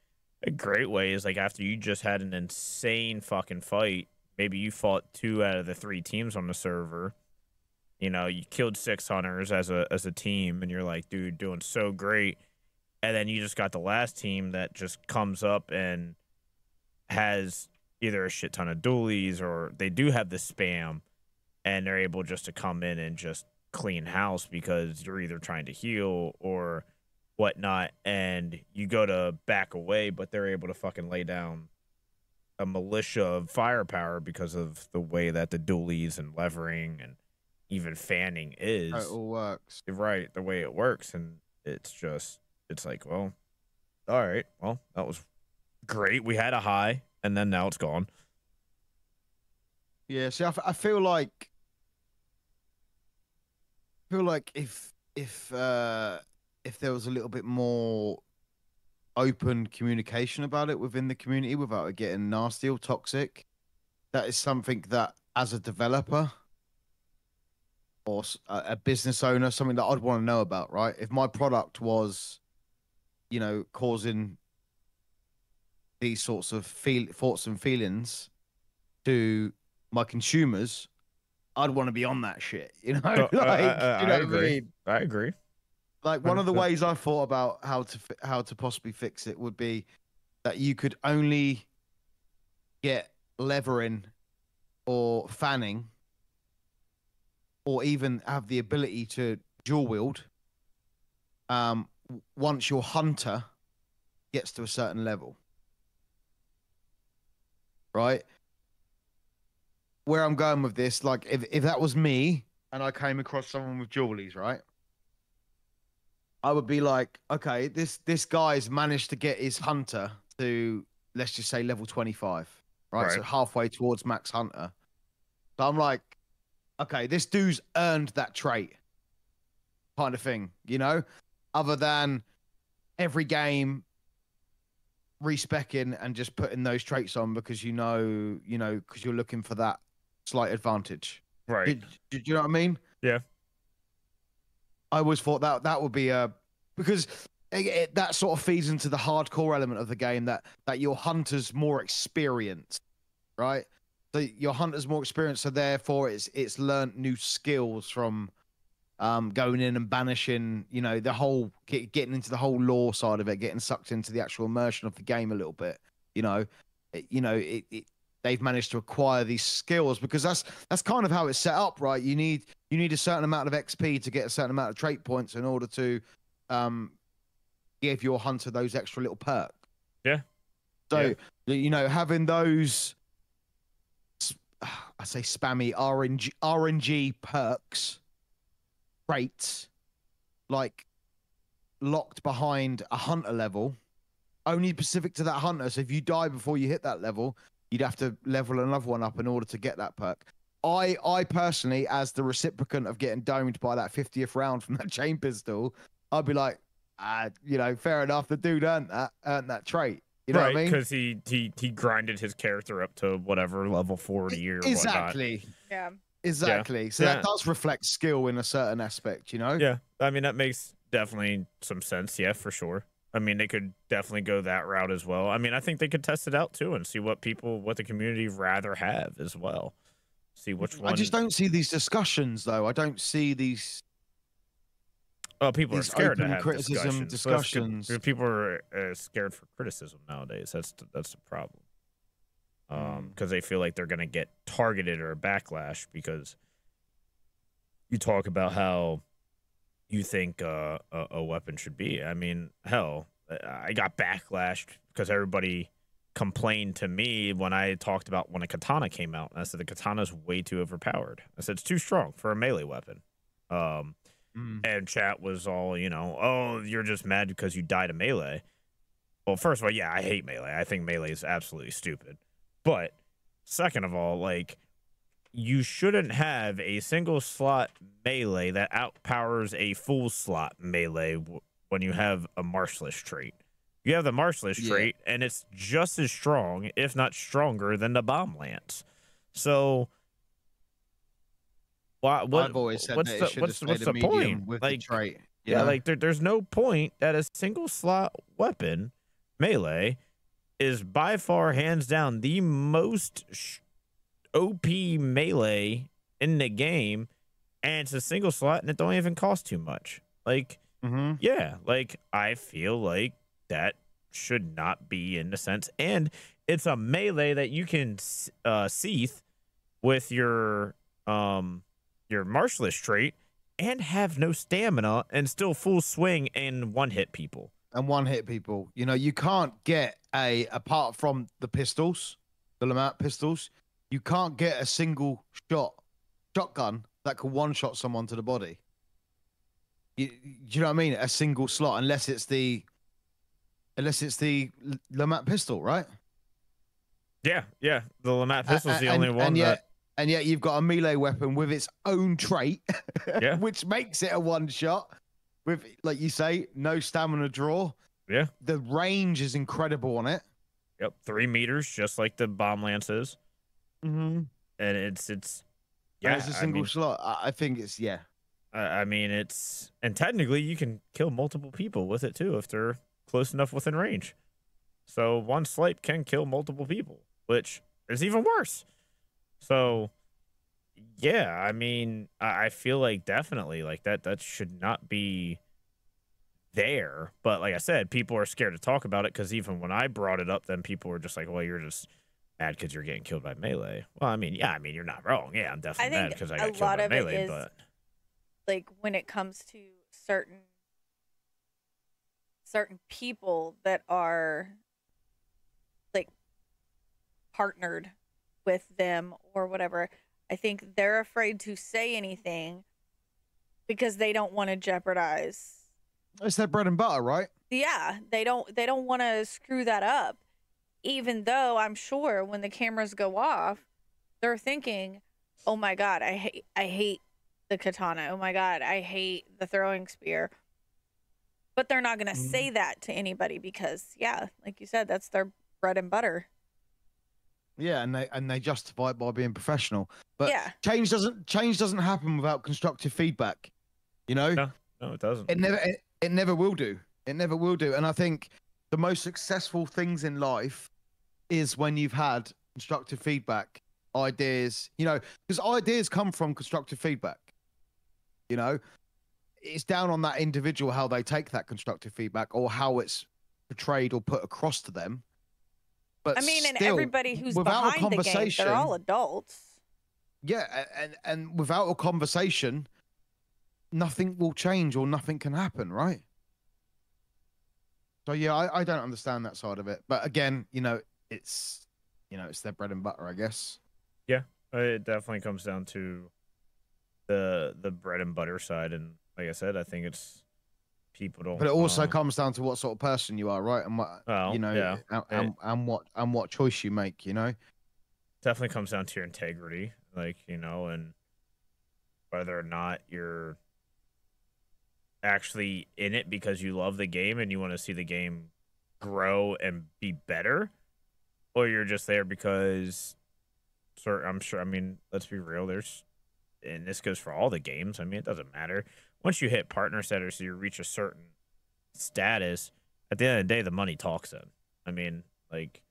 a great way is like after you just had an insane fucking fight. Maybe you fought 2 out of the 3 teams on the server. You know, you killed 6 hunters as a team, and you're like, dude, doing so great. And then you just got the last team that just comes up and has either a shit ton of dualies, or they do have the spam, and they're able just to come in and just clean house because you're either trying to heal or whatnot, and you go to back away, but they're able to fucking lay down a militia of firepower because of the way that the dualies and levering and even fanning is. It all works. Right, the way it works. And it's like, well, all right, well, that was great. We had a high, and then now it's gone. Yeah, see, I feel like if there was a little bit more open communication about it within the community without it getting nasty or toxic, that is something that as a developer or a business owner, something that I'd want to know about, right? If my product was, you know, causing these sorts of thoughts and feelings to my consumers, I'd want to be on that shit, you know? Like, I you know agree. what I mean? I agree. Like, one of the 100%. ways I thought about how to possibly fix it would be that you could only get levering or fanning, or even have the ability to dual wield, once your hunter gets to a certain level, right? Where I'm going with this, like, if that was me and I came across someone with dualies, right? I would be like, okay, this guy's managed to get his hunter to, let's just say, level 25, right? So halfway towards max hunter. So I'm like, okay, this dude's earned that trait, kind of thing, you know? Other than every game respecing and just putting those traits on because because you're looking for that slight advantage. Right. Do you know what I mean? Yeah. I always thought that would be because that sort of feeds into the hardcore element of the game, that your hunter's more experienced, right? So your hunter's more experienced, so therefore it's learned new skills from going in and banishing, you know, the whole getting into the whole lore side of it, getting sucked into the actual immersion of the game a little bit. You know, they've managed to acquire these skills because that's kind of how it's set up, right? You need a certain amount of XP to get a certain amount of trait points in order to give your hunter those extra little perks. Yeah. So you know, having those, I say spammy RNG perks, traits, like locked behind a hunter level, only specific to that hunter. So if you die before you hit that level, you'd have to level another one up in order to get that perk. I personally, as the recipient of getting domed by that 50th round from that chain pistol, I'd be like, you know, fair enough. The dude earned that trait. You know what I mean? Because he grinded his character up to whatever level 40 or exactly. Whatnot. Yeah. Exactly. Yeah. So that does reflect skill in a certain aspect, you know? Yeah. I mean, that makes definitely some sense. Yeah, for sure. I mean, they could definitely go that route as well. I mean, I think they could test it out too and see what the community rather have as well. See which one. I just don't see these discussions though. I don't see these. Well, people are scared to have discussions. People are scared for criticism nowadays. That's the problem. Because they feel like they're gonna get targeted or backlash because you talk about how you think a weapon should be. I mean, hell, I got backlashed because everybody complained to me when I talked about when a katana came out. I said the katana's way too overpowered. I said it's too strong for a melee weapon. And chat was all, you know, oh, you're just mad because you died a melee. Well, first of all, yeah, I hate melee. I think melee is absolutely stupid. But second of all, like, you shouldn't have a single slot melee that outpowers a full slot melee when you have a martialist trait. You have the martialist trait, and it's just as strong, if not stronger, than the bomb lance. So, I've always said what's the point? With like, the trait. Yeah, like there's no point that a single slot weapon melee is by far hands down the most OP melee in the game, and it's a single slot and it don't even cost too much. Like, yeah, like I feel like that should not be in the sense, and it's a melee that you can seath with your martialist trait and have no stamina and still full swing and one-hit people. You know, you can't get apart from the pistols, the Lamont pistols, you can't get a single shotgun that can one-shot someone to the body. Do you know what I mean? A single slot, unless it's the Lamont pistol, right? Yeah. The Lamont pistol is the only one And yet you've got a melee weapon with its own trait, yeah, which makes it a one-shot with, like you say, no stamina draw. Yeah. The range is incredible on it. Yep, 3 meters, just like the bomb lance is. And it's yeah, it's a single slot. I think it's I mean, and technically you can kill multiple people with it too if they're close enough within range. So one swipe can kill multiple people, which is even worse. So, yeah, I mean, I feel like definitely like that should not be there. But like I said, people are scared to talk about it because even when I brought it up, then people were just like, well, you're just mad because you're getting killed by melee. Well, I mean, you're not wrong. Yeah, I'm definitely mad because I got killed by melee. But like when it comes to certain people that are like partnered with them or whatever, I think they're afraid to say anything because they don't want to jeopardize. It's their bread and butter, right? Yeah, they don't want to screw that up. Even though I'm sure when the cameras go off, they're thinking, "Oh my god, I hate the katana. Oh my god, I hate the throwing spear." But they're not going to say that to anybody because, yeah, like you said, that's their bread and butter. Yeah, and they justify it by being professional. But yeah, change doesn't happen without constructive feedback. You know? No, it doesn't. It never will do. It never will do. And I think the most successful things in life is when you've had constructive feedback ideas, you know, because ideas come from constructive feedback. You know, it's down on that individual how they take that constructive feedback or how it's portrayed or put across to them. But I mean, and still, everybody who's without a behind the game, they're all conversation, adults. yeah, and without a conversation, nothing will change or nothing can happen, right? So yeah, I don't understand that side of it. But again, you know, it's their bread and butter, I guess. Yeah, it definitely comes down to the bread and butter side, and like I said, I think it's people don't. But it also comes down to what sort of person you are, right? And what Well, you know, yeah. and what choice you make, you know. Definitely comes down to your integrity, like, you know, and whether or not you're actually in it because you love the game and you want to see the game grow and be better, or you're just there because, I'm sure, I mean, let's be real, and this goes for all the games, I mean, it doesn't matter. Once you hit partner status, so you reach a certain status, at the end of the day, the money talks then. I mean, like,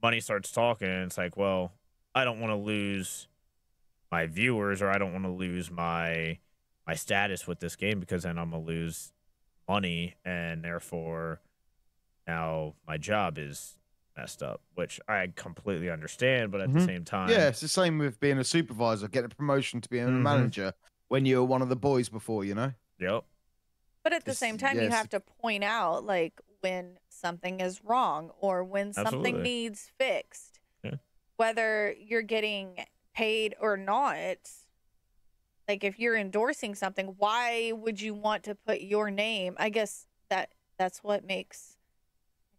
money starts talking, and it's like, well, I don't want to lose my viewers, or I don't want to lose my status with this game, because then I'm gonna lose money, and therefore now my job is messed up, which I completely understand. But at the same time, yeah, it's the same with being a supervisor, getting a promotion to being a manager when you were one of the boys before, you know. Yep. But at the same time, you have to point out, like, when something is wrong or when something needs fixed, whether you're getting paid or not. Like, if you're endorsing something, why would you want to put your name? I guess that's what makes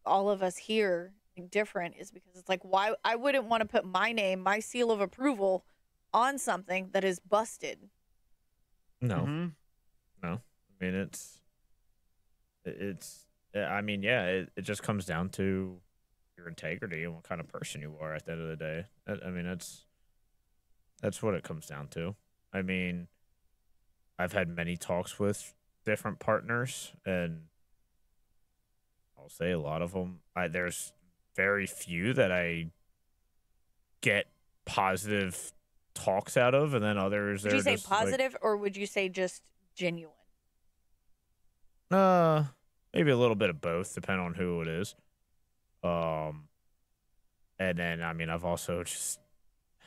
all of us here different, is because it's like, why I wouldn't want to put my name, my seal of approval on something that is busted. No. No. I mean, I mean, yeah, it just comes down to your integrity and what kind of person you are at the end of the day. I mean, that's what it comes down to. I mean, I've had many talks with different partners, and I'll say a lot of them, there's very few that I get positive talks out of, and then others. Would you say positive, or would you say just genuine? Maybe a little bit of both, depending on who it is. And then, I mean, I've also just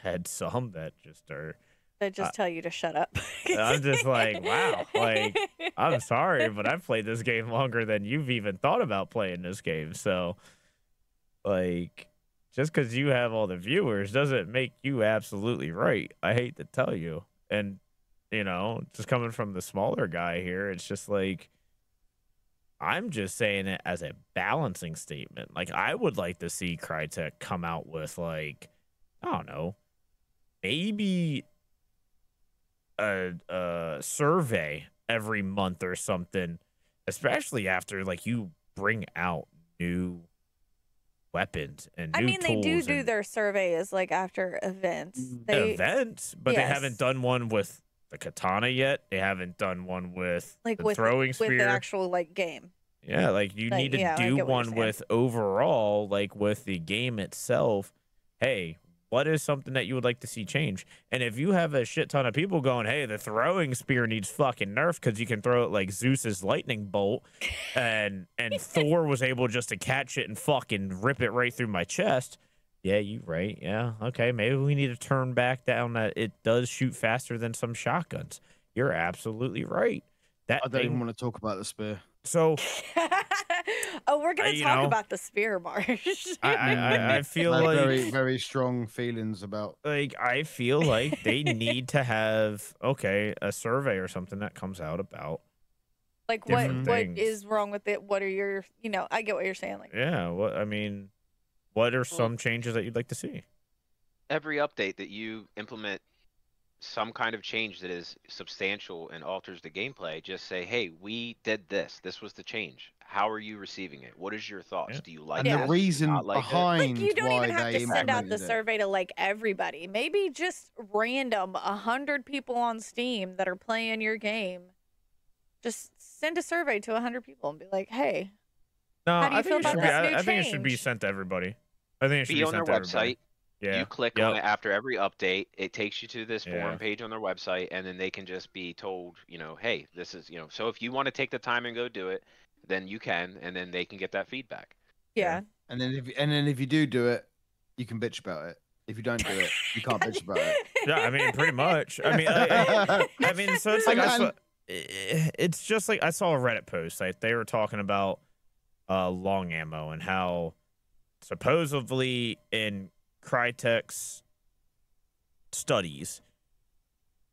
had some that just are. They just tell you to shut up. I'm just like, wow. Like, I'm sorry, but I've played this game longer than you've even thought about playing this game. So, like, just because you have all the viewers doesn't make you absolutely right. I hate to tell you. And, you know, just coming from the smaller guy here, it's just like, I'm just saying it as a balancing statement. Like, I would like to see Crytek come out with, like, I don't know, maybe a survey every month or something, especially after, like, you bring out new weapons and new they tools do their surveys, like, after events. But they haven't done one with the katana yet. They haven't done one with the throwing spear. With the actual, like, game. Yeah, like, you need to do one with overall, like, with the game itself. Hey, what is something that you would like to see change? And if you have a shit ton of people going, hey, the throwing spear needs fucking nerf because you can throw it like Zeus's lightning bolt, and Thor was able just to catch it and fucking rip it right through my chest. Yeah, you right. Yeah, okay, maybe we need to turn back down that it does shoot faster than some shotguns. You're absolutely right. I don't even want to talk about the spear. So, oh, we're gonna talk about the spear, Marsh. I feel like very, very strong feelings about. Like, I feel like they need to have a survey or something that comes out about. Like, what is wrong with it? What are your, I get what you're saying. Like, yeah, what are some changes that you'd like to see? Every update that you implement some kind of change that is substantial and alters the gameplay, just say, hey, we did this. This was the change. How are you receiving it? What is your thoughts? Do you like it? And the reason behind you don't why even have to send out the survey to, like, everybody. Maybe just random 100 people on Steam that are playing your game. Just send a survey to 100 people and be like, hey, no, how do you feel about this new change? I think it should be sent to everybody. I think it should be on sent their to everybody. website. Yeah. You click on it after every update. It takes you to this Yeah. forum page on their website, and then they can just be told, hey, this is, so if you want to take the time and go do it, then you can, and then they can get that feedback. Yeah. And then if you do it, you can bitch about it. If you don't do it, you can't bitch about it. Yeah, I mean, pretty much. I mean, I mean, so it's like it's just like I saw a Reddit post. Like they were talking about long ammo and how supposedly in Crytek's studies,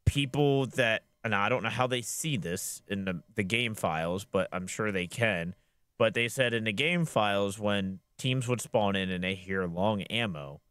people that, and I don't know how they see this in the game files, but I'm sure they can. But they said in the game files, when teams would spawn in and they hear long ammo,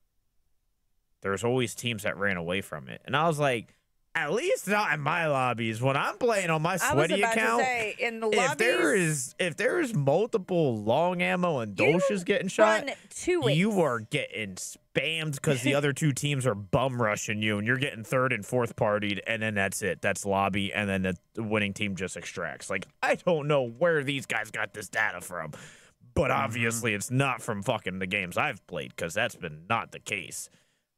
there's always teams that ran away from it. And I was like, at least not in my lobbies. When I'm playing on my sweaty account, to say, in the lobbies, if there is multiple long ammo and dolches getting shot, run to it. you are getting spammed because the other two teams are bum rushing you, and you're getting third and fourth partied, and then that's it. That's lobby, and then the winning team just extracts. Like, I don't know where these guys got this data from, but obviously it's not from fucking the games I've played, because that's been not the case.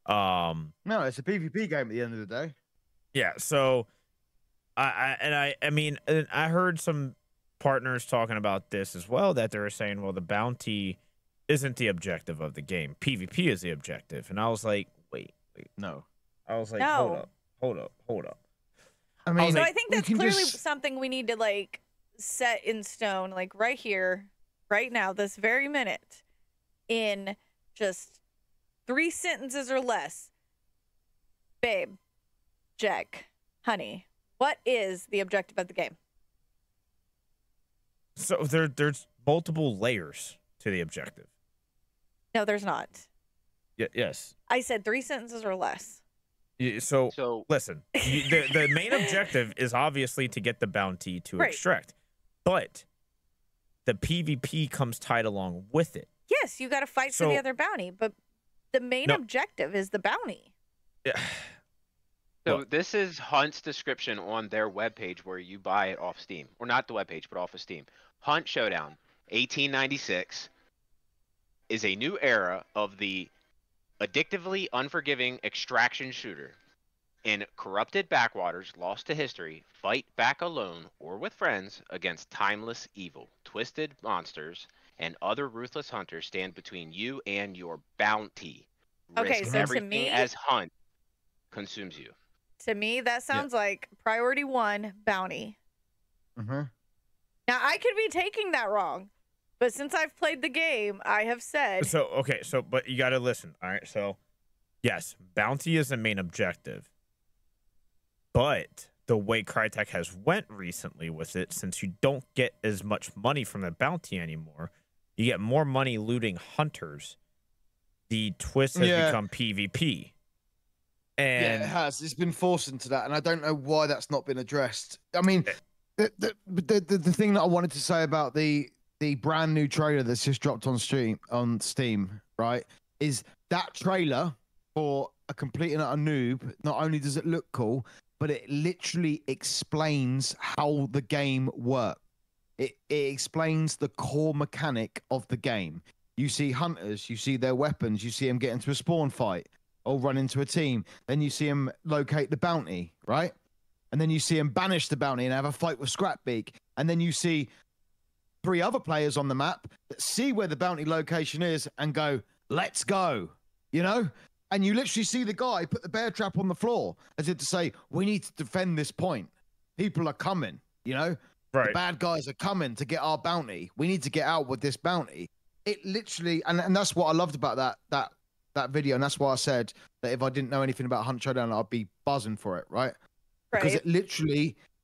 No, it's a PvP game at the end of the day. Yeah, so I mean, I heard some partners talking about this as well, that they were saying, well, the bounty isn't the objective of the game. PvP is the objective. And I was like, wait. No. I was like, No. hold up. I mean, So I think that's we can clearly just- something we need to like set in stone, like right here, right now, this very minute, in just 3 sentences or less. Babe, Jack, honey, what is the objective of the game? So there's multiple layers to the objective. No, there's not. Yes. I said 3 sentences or less. So listen, the main objective is obviously to get the bounty to Right. extract, but the PvP comes tied along with it. Yes, you got to fight for the So- other bounty, but the main No. objective is the bounty. Yeah. So Well- this is Hunt's description on their webpage where you buy it off Steam. Or not the webpage, but off of Steam. Hunt Showdown, 1896, is a new era of the addictively unforgiving extraction shooter. In corrupted backwaters lost to history, fight back alone or with friends against timeless evil. Twisted monsters and other ruthless hunters stand between you and your bounty. Okay, Risk so to everything me- as Hunt consumes you. To me, that sounds like priority 1, bounty. Mhm. Now, I could be taking that wrong, but since I've played the game, I have said So okay, but you got to listen. All right, so yes, bounty is the main objective, but the way Crytek has went recently with it, since you don't get as much money from the bounty anymore, you get more money looting hunters. The twist has become PvP, Yeah, and it has. It's been forced into that, and I don't know why that's not been addressed. I mean, the thing that I wanted to say about the brand new trailer that's just dropped on Steam, right, is that trailer for a complete and utter noob. Not only does it look cool, but it literally explains how the game works. It explains the core mechanic of the game. You see hunters, you see their weapons, you see them get into a spawn fight or run into a team. Then you see them locate the bounty, right? And then you see them banish the bounty and have a fight with Scrapbeak. And then you see 3 other players on the map that see where the bounty location is and go, let's go, you know? And you literally see the guy put the bear trap on the floor as if to say, we need to defend this point. People are coming, you know? The right. bad guys are coming to get our bounty. We need to get out with this bounty. It literally, and that's what I loved about that video, and that's why I said that if I didn't know anything about Hunt Showdown, I'd be buzzing for it, right? Because right.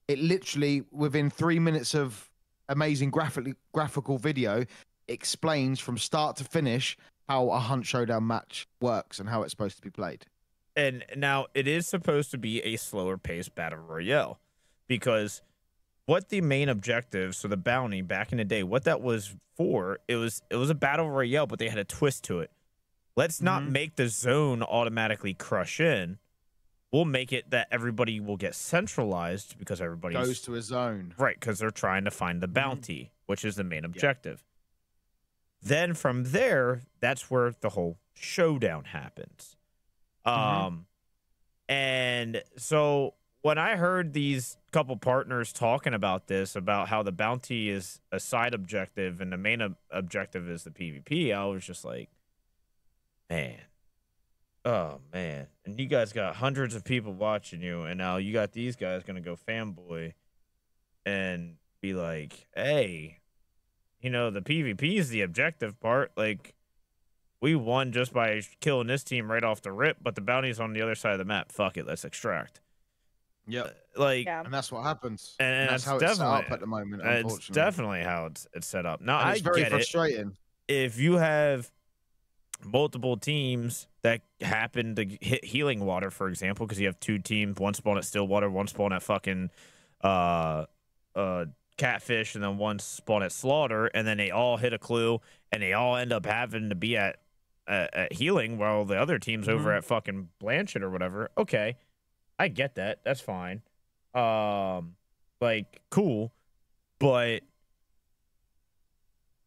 it literally within 3 minutes of amazing graphical video explains from start to finish how a Hunt Showdown match works and how it's supposed to be played. And now it is supposed to be a slower paced battle royale, because what the main objective, so the bounty back in the day, what that was for, it was a battle royale, but they had a twist to it. Let's not make the zone automatically crush in. We'll make it that everybody will get centralized because everybody Goes to a zone. Right, because they're trying to find the bounty, which is the main objective. Then from there, that's where the whole showdown happens. And so when I heard these couple partners talking about this, about how the bounty is a side objective and the main objective is the PvP, I was just like, man, oh man. And you guys got hundreds of people watching you, and now you got these guys gonna go fanboy and be like, hey, you know, the PvP is the objective part. Like, we won just by killing this team right off the rip, but the bounty's on the other side of the map. Fuck it, let's extract. Yep. Like, And that's what happens. and that's how it's set up at the moment, unfortunately. It's definitely how it's set up. Now, and it's very frustrating. If you have multiple teams that happen to hit healing water, for example, because you have two teams, one spawn at Stillwater, one spawn at fucking Catfish, and then one spawn at Slaughter, and then they all hit a clue, and they all end up having to be at healing while the other team's over at fucking Blanchett or whatever. Okay, I get that. That's fine. Like, cool, but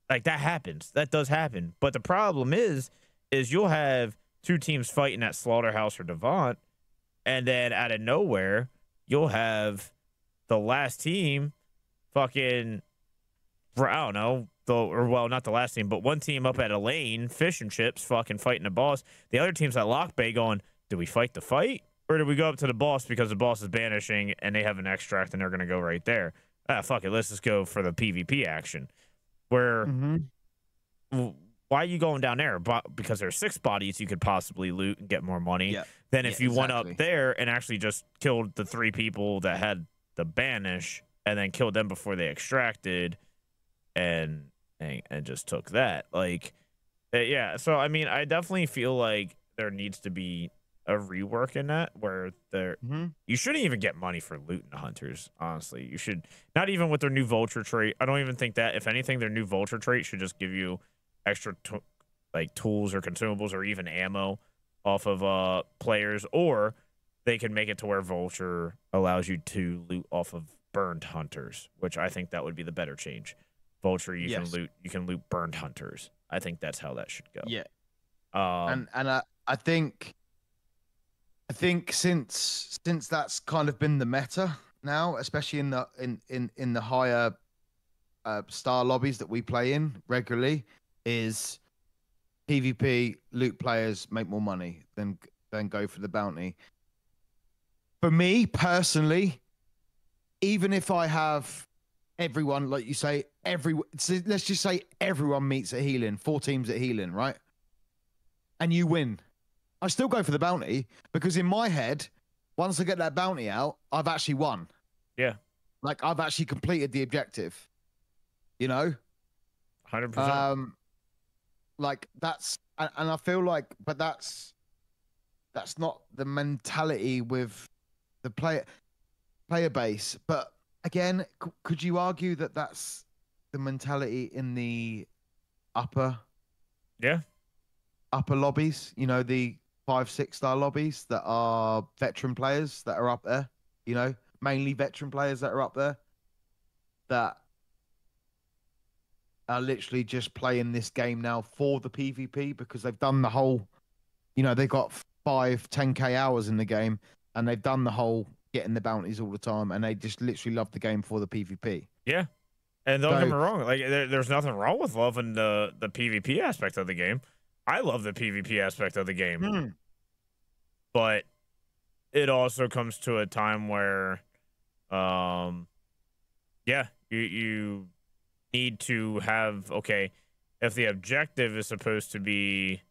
like, that happens. That does happen. But the problem is you'll have two teams fighting at Slaughterhouse or Devant, and then out of nowhere, you'll have the last team fucking, I don't know, not the last team, but one team up at a lane, fish and chips, fucking fighting the boss. The other team's at Lock Bay going, do we fight the fight? Or do we go up to the boss because the boss is banishing and they have an extract and they're going to go right there? Ah, fuck it. Let's just go for the PvP action. Where, why are you going down there? Because there's 6 bodies you could possibly loot and get more money than if you went up there and actually just killed the 3 people that had the banish and then killed them before they extracted and just took that. Like, yeah. So, I mean, I definitely feel like there needs to be a rework in that where you shouldn't even get money for looting hunters. Honestly, you should not, even with their new vulture trait. I don't even think that. If anything, their new vulture trait should just give you extra like tools or consumables or even ammo off of players, or they can make it to where vulture allows you to loot off of burned hunters, which I think that would be the better change. Vulture, you can loot burned hunters. I think that's how that should go. Yeah. And I think since that's kind of been the meta now, especially in the higher star lobbies that we play in regularly, is PvP loot players make more money than go for the bounty. For me personally, even if I have everyone, like you say, let's just say everyone meets at healing, 4 teams at healing, right? And you win, I still go for the bounty, because in my head, once I get that bounty out, I've actually won. Yeah. Like, I've actually completed the objective. You know? 100%. Like, that's... And I feel like... But that's not the mentality with the player base. But, again, could you argue that that's the mentality in the upper lobbies? You know, the 5-6 star lobbies that are veteran players that are up there, you know, mainly veteran players that are up there that are literally just playing this game now for the PvP, because they've done the whole, you know, they've got 5-10k hours in the game and they've done the whole getting the bounties all the time, and they just literally love the game for the PvP. Yeah. And don't get me wrong, like, there's nothing wrong with loving the PvP aspect of the game. I love the PvP aspect of the game. But it also comes to a time where, you need to have, okay, if the objective is supposed to be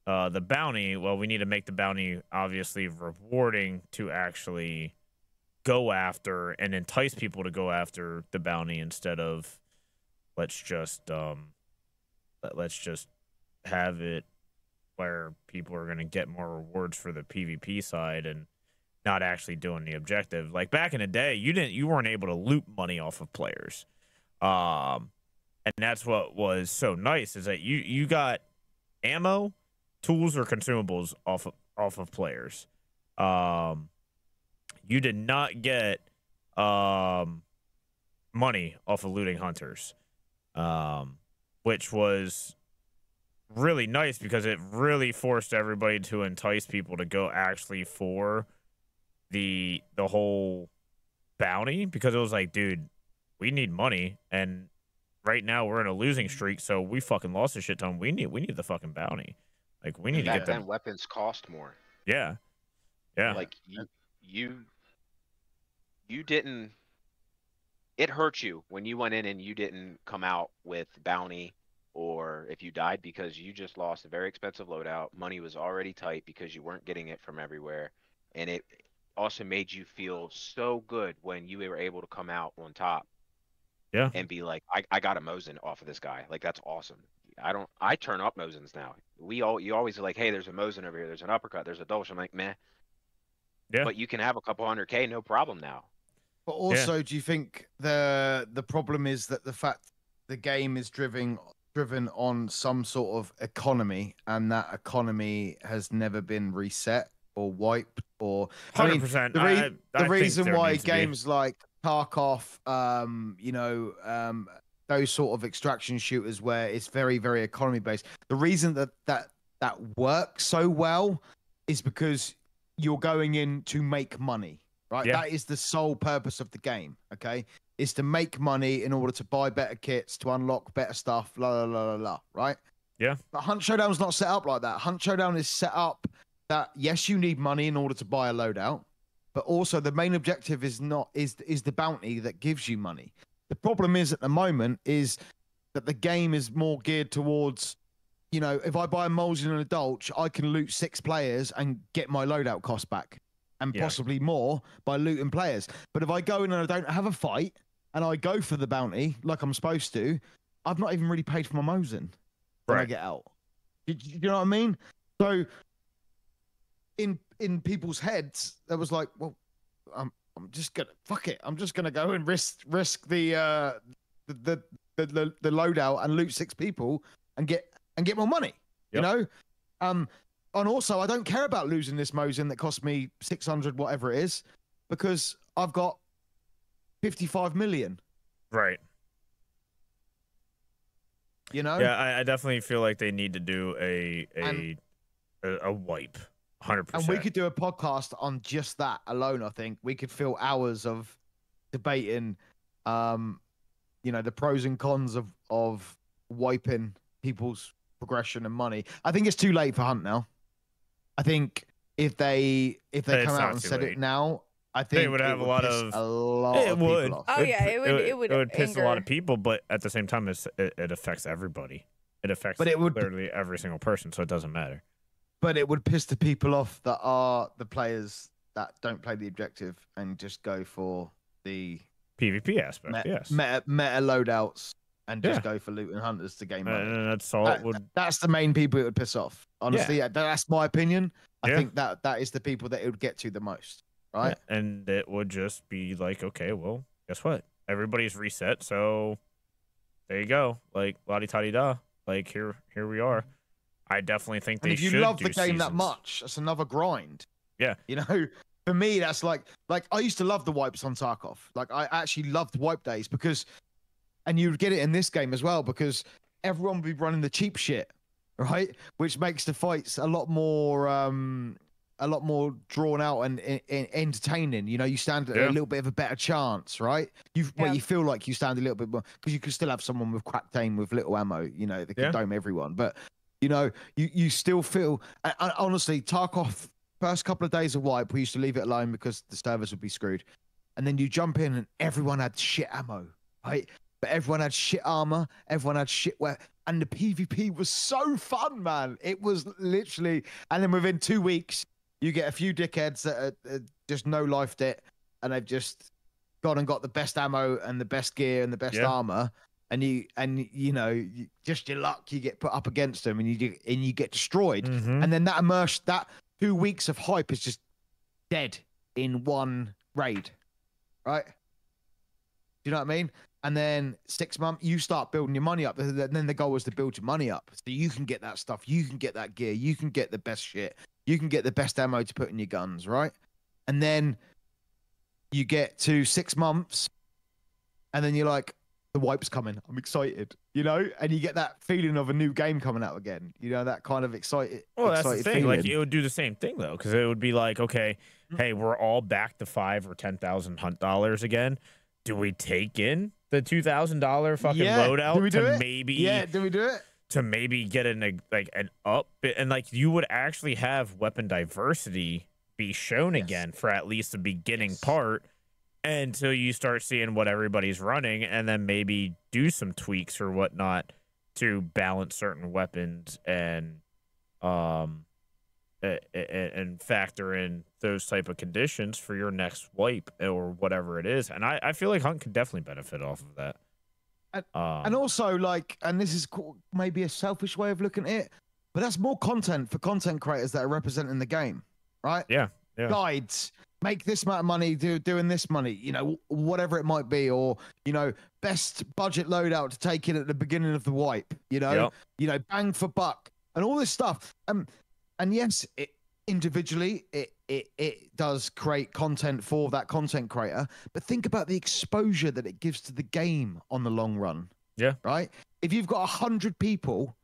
the bounty, well, we need to make the bounty obviously rewarding to actually go after and entice people to go after the bounty, instead of let's just have it where people are going to get more rewards for the PvP side and not actually doing the objective. Like, back in the day, you weren't able to loot money off of players. And that's what was so nice, is that you got ammo, tools, or consumables off of players. You did not get money off of looting hunters, which was really nice because it really forced everybody to entice people to go actually for the whole bounty, because it was like, dude, we need money, and right now we're in a losing streak, so we fucking lost a shit ton. We need the fucking bounty. Like, we need to get them. And weapons cost more. Yeah. Yeah. Like you didn't. It hurt you when you went in and you didn't come out with bounty, or if you died because you just lost a very expensive loadout. Money was already tight because you weren't getting it from everywhere, and it also made you feel so good when you were able to come out on top. Yeah. And be like, I got a Mosin off of this guy. Like, that's awesome. I turn up Mosins now. You always are like, hey, there's a Mosin over here. There's an uppercut. There's a Dolch. I'm like, meh. Yeah. But you can have a couple $100K, no problem now. But also, do you think the problem is that the fact the game is driven on some sort of economy, and that economy has never been reset or wiped, or 100%. The reason why games like Tarkov, those sort of extraction shooters where it's very, very economy based. The reason that works so well is because you're going in to make money, right? Yeah. That is the sole purpose of the game. Okay, is to make money in order to buy better kits, to unlock better stuff, la la la la la, right? Yeah. But Hunt Showdown's not set up like that. Hunt Showdown is set up that yes, you need money in order to buy a loadout, but also the main objective is the bounty that gives you money. The problem is at the moment is that the game is more geared towards, if I buy a Moleskin and a Dolch, I can loot 6 players and get my loadout cost back, and possibly more by looting players. But if I go in and I don't have a fight and I go for the bounty like I'm supposed to, I've not even really paid for my Mosin when I get out. You know what I mean? So in people's heads, there was like, well, I'm just gonna fuck it. I'm just gonna go and risk the loadout and loot 6 people and get more money. Yep. And also I don't care about losing this Mosin that cost me 600 whatever it is, because I've got 55 million. Right. Yeah, I definitely feel like they need to do a wipe. 100%. And we could do a podcast on just that alone. I think we could fill hours of debating, the pros and cons of wiping people's progression and money. I think it's too late for Hunt now. I think if they come out and said it now, I think it would have a lot of people off. Oh yeah, it would piss a lot of people, but at the same time, it affects everybody. It affects literally every single person, so it doesn't matter. But it would piss the people off that are the players that don't play the objective and just go for the PvP aspect. meta loadouts and just go for loot and hunters to gain money. And that's all. That's the main people it would piss off. Honestly, that's my opinion. I think that is the people that it would get to the most, right? Yeah. And it would just be like, okay, well, guess what? Everybody's reset, so there you go. Like, la-di-ta-di-da. Like, here we are. I definitely think they should. If you love the game seasons. that much, that's another grind. Yeah. For me, that's like I used to love the wipes on Tarkov. Like, I actually loved wipe days and you would get it in this game as well, because everyone would be running the cheap shit, right? Which makes the fights a lot more drawn out and entertaining. You stand a little bit of a better chance, right? You feel like you stand a little bit more, because you can still have someone with cracked aim with little ammo, that can dome everyone. But you still feel, honestly, Tarkov, first couple of days of wipe, we used to leave it alone because the servers would be screwed. And then you jump in and everyone had shit ammo, right? But everyone had shit armor, everyone had shit wear, and the PvP was so fun, man. It was literally, and then within 2 weeks, you get a few dickheads that are just no lifed it, and they've just gone and got the best ammo and the best gear and the best armor. And just your luck, you get put up against them and you get destroyed. Mm-hmm. And then that 2 weeks of hype is just dead in one raid, right? Do you know what I mean? And then 6 months, you start building your money up. And then the goal was to build your money up, so you can get that stuff, you can get that gear, you can get the best shit, you can get the best ammo to put in your guns, right? And then you get to 6 months, and then you're like, the wipe's coming. I'm excited, you know, and you get that feeling of a new game coming out again. You know, that kind of excited. Well, that's the excited thing. Like, feeling. it would do the same thing though, because it would be like, okay, hey, we're all back to $5,000 or $10,000 hunt dollars again. Do we take in the $2,000 fucking loadout do we do to it? maybe? Yeah, do we do it? To maybe get an up, and like you would actually have weapon diversity be shown again for at least the beginning part, until you start seeing what everybody's running, and then maybe do some tweaks or whatnot to balance certain weapons and factor in those type of conditions for your next wipe or whatever it is. And I feel like Hunt could definitely benefit off of that. And also, like, and this is maybe a selfish way of looking at it, but that's more content for content creators that are representing the game, right? Yeah. Guides, make this amount of money, doing this money, you know, whatever it might be, or, you know, best budget loadout to take in at the beginning of the wipe, you know, bang for buck and all this stuff. And yes, individually, it does create content for that content creator, but think about the exposure that it gives to the game on the long run. Yeah. Right. If you've got 100 people,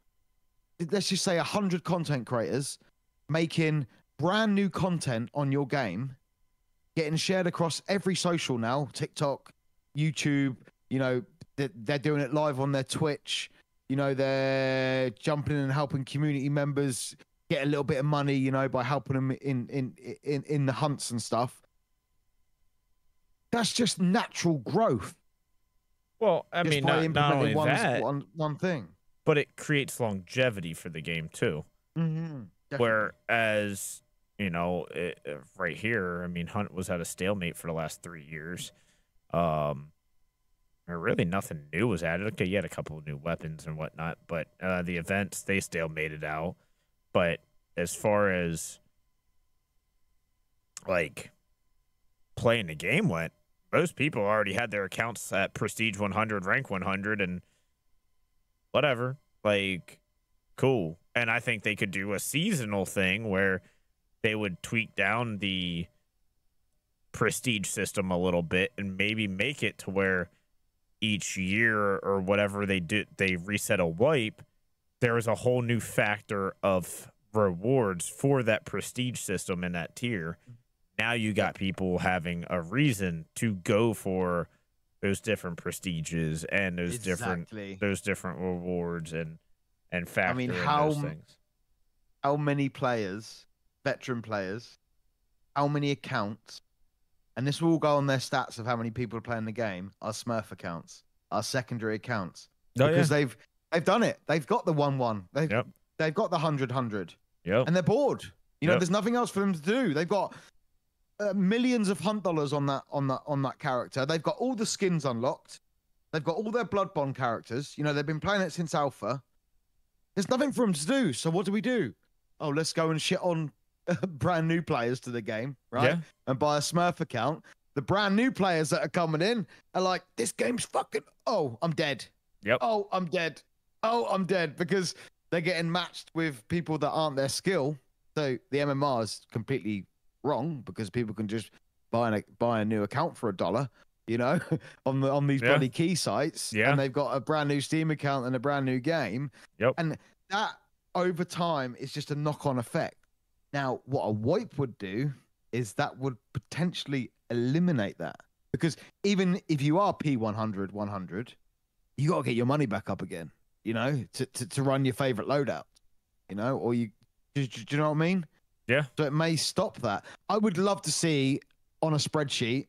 let's just say 100 content creators making brand new content on your game, getting shared across every social now, TikTok, YouTube, you know, they're doing it live on their Twitch, you know, they're jumping in and helping community members get a little bit of money, you know, by helping them in the hunts and stuff. That's just natural growth. Well, I mean, not only that, one thing, but it creates longevity for the game too. Mm-hmm. Whereas, you know, right here, I mean, Hunt was at a stalemate for the last 3 years. Really nothing new was added. Okay, you had a couple of new weapons and whatnot, but the events, they stalemated out. But as far as like playing the game went, most people already had their accounts at Prestige 100, Rank 100, and whatever. Like, cool. And I think they could do a seasonal thing where they would tweak down the Prestige system a little bit and maybe make it to where each year or whatever they do, they reset a wipe. There is a whole new factor of rewards for that prestige system in that tier. Now you got people having a reason to go for those different prestiges and those different rewards and factor in those things. How many players, veteran players, how many accounts, and this will all go on their stats of how many people are playing the game, are Smurf accounts, are secondary accounts. Because they've done it. They've got the 1-1. They've got the 100-100. Yep. And they're bored. You know, there's nothing else for them to do. They've got millions of hunt dollars on that character. They've got all the skins unlocked. They've got all their blood bond characters. You know, they've been playing it since alpha. There's nothing for them to do. So what do? Oh, let's go and shit on brand new players to the game, right? Yeah. And buy a Smurf account. The brand new players that are coming in are like, this game's fucking, oh, I'm dead. Yep. Oh, I'm dead. Oh, I'm dead, because they're getting matched with people that aren't their skill. So the MMR is completely wrong, because people can just buy a new account for $1, you know, on these bloody key sites. Yeah. And they've got a brand new Steam account and a brand new game. Yep. And that over time is just a knock-on effect. Now, what a wipe would do is that would potentially eliminate that, because even if you are P100 100, you got to get your money back up again, you know, to run your favorite loadout, you know, or do you know what I mean? Yeah. So it may stop that. I would love to see on a spreadsheet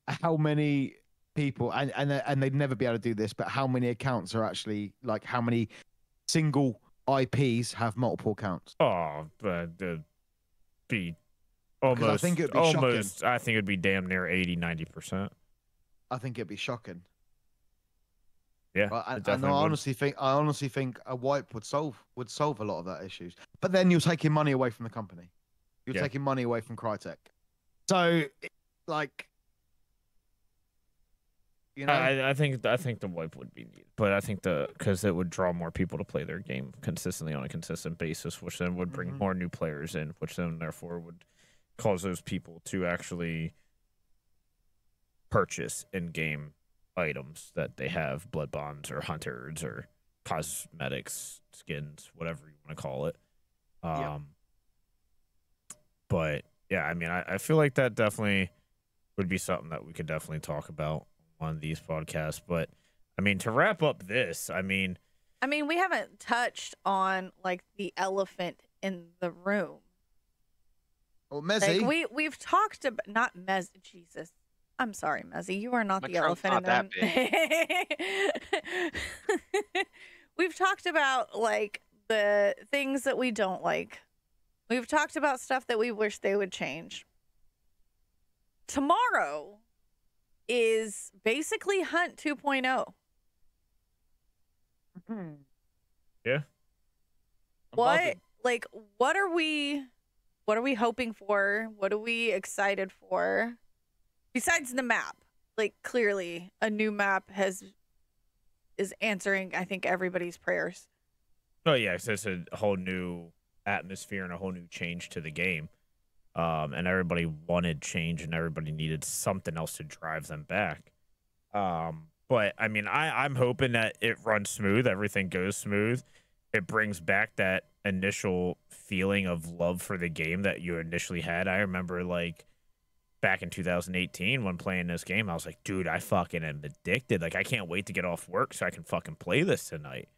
how many people, and they'd never be able to do this, but how many accounts are actually, like, how many single IPs have multiple accounts. Oh, but be almost. I think it'd be shocking. I think it'd be damn near 80-90%. I think it'd be shocking. Yeah, right? And I honestly think a wipe would solve a lot of that issues. But then you're taking money away from the company. You're taking money away from Crytek. So, like, you know, I think the wipe would be needed, but I think because it would draw more people to play their game consistently on a consistent basis, which then would bring more new players in, which then therefore would cause those people to actually purchase in-game items that they have, blood bonds or hunters or cosmetics, skins, whatever you want to call it. But yeah, I mean, I feel like that definitely would be something that we could definitely talk about on these podcasts. But I mean, to wrap up this, I mean, we haven't touched on like the elephant in the room. Well, Mezzy. Like we've talked about not Mez. Jesus, I'm sorry, Mezzy. You are not My the trunk's elephant not in the room. We've talked about like the things that we don't like. We've talked about stuff that we wish they would change. Tomorrow is basically Hunt 2.0. yeah. What are we hoping for? What are we excited for? Besides the map, like clearly a new map is answering, I think, everybody's prayers. Oh yeah, so it's a whole new atmosphere and a whole new change to the game. And everybody wanted change and everybody needed something else to drive them back. But I mean, I'm hoping that it runs smooth, everything goes smooth. It brings back that initial feeling of love for the game that you initially had. I remember like back in 2018 when playing this game, I was like, dude, I fucking am addicted. Like, I can't wait to get off work so I can fucking play this tonight.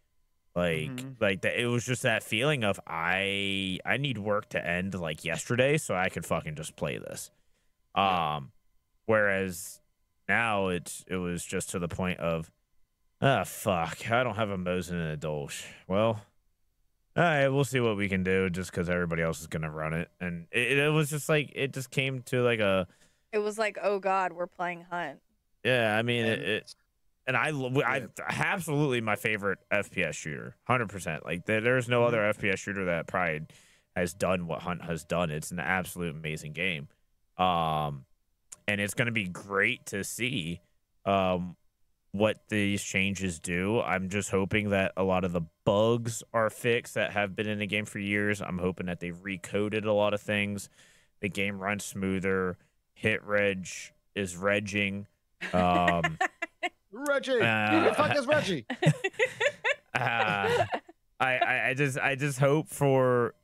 Like that. It was just that feeling of I need work to end like yesterday so I could fucking just play this. Whereas now it was just to the point of, fuck, I don't have a Mosin and a Dolch. Well, all right, we'll see what we can do just because everybody else is going to run it. And it was just like, it just came to like a... It was like, oh God, we're playing Hunt. Yeah, I mean, and I absolutely my favorite FPS shooter, 100%. Like, there's no other FPS shooter that probably has done what Hunt has done. It's an absolute amazing game. And it's going to be great to see what these changes do. I'm just hoping that a lot of the bugs are fixed that have been in the game for years. I'm hoping that they've recoded a lot of things. The game runs smoother. Hit reg is regging. Reggie, who the fuck is Reggie? I just hope for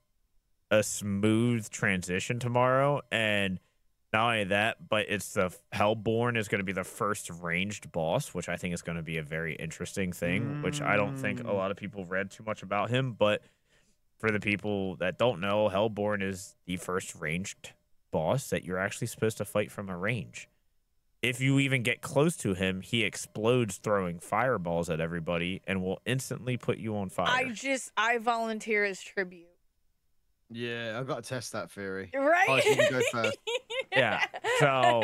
a smooth transition tomorrow, and not only that, but it's the Hellborn is going to be the first ranged boss, which I think is going to be a very interesting thing. Which I don't think a lot of people read too much about him, but for the people that don't know, Hellborn is the first ranged boss that you're actually supposed to fight from a range. If you even get close to him, he explodes throwing fireballs at everybody and will instantly put you on fire. I volunteer as tribute. Yeah, I've got to test that theory. Right? Oh, you can go first. Yeah. So,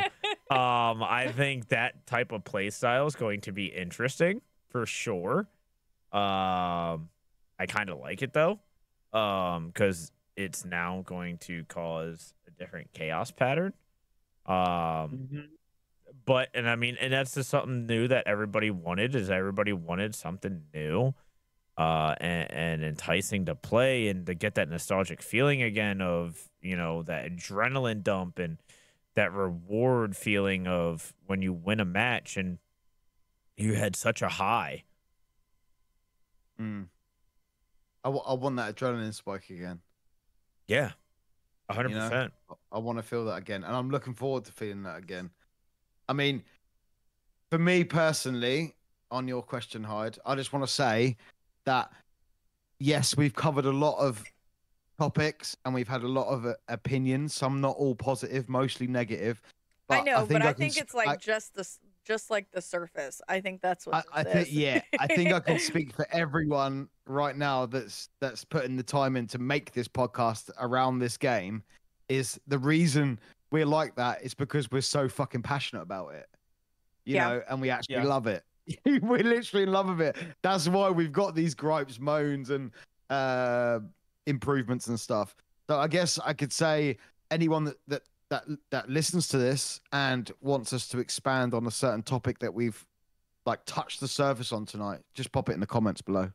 I think that type of play style is going to be interesting for sure. I kind of like it though, because it's now going to cause a different chaos pattern. But, and I mean, and that's just something new that everybody wanted, is everybody wanted something new, and enticing to play and to get that nostalgic feeling again of, you know, that adrenaline dump and that reward feeling of when you win a match and you had such a high. I want that adrenaline spike again. Yeah, 100%. You know? I want to feel that again, and I'm looking forward to feeling that again. I mean, for me personally, on your question, Hyde, I just want to say that, yes, we've covered a lot of topics and we've had a lot of opinions, some not all positive, mostly negative. But I know, but I think can it's like just like the surface. I think that's what I think. Yeah, I think I can speak for everyone right now that's putting the time in to make this podcast around this game. Is the reason we're like that is because we're so fucking passionate about it, you know, and we actually love it. We're literally in love with it. That's why we've got these gripes, moans, and improvements and stuff. So I guess I could say anyone that listens to this and wants us to expand on a certain topic that we've like touched the surface on tonight, just pop it in the comments below.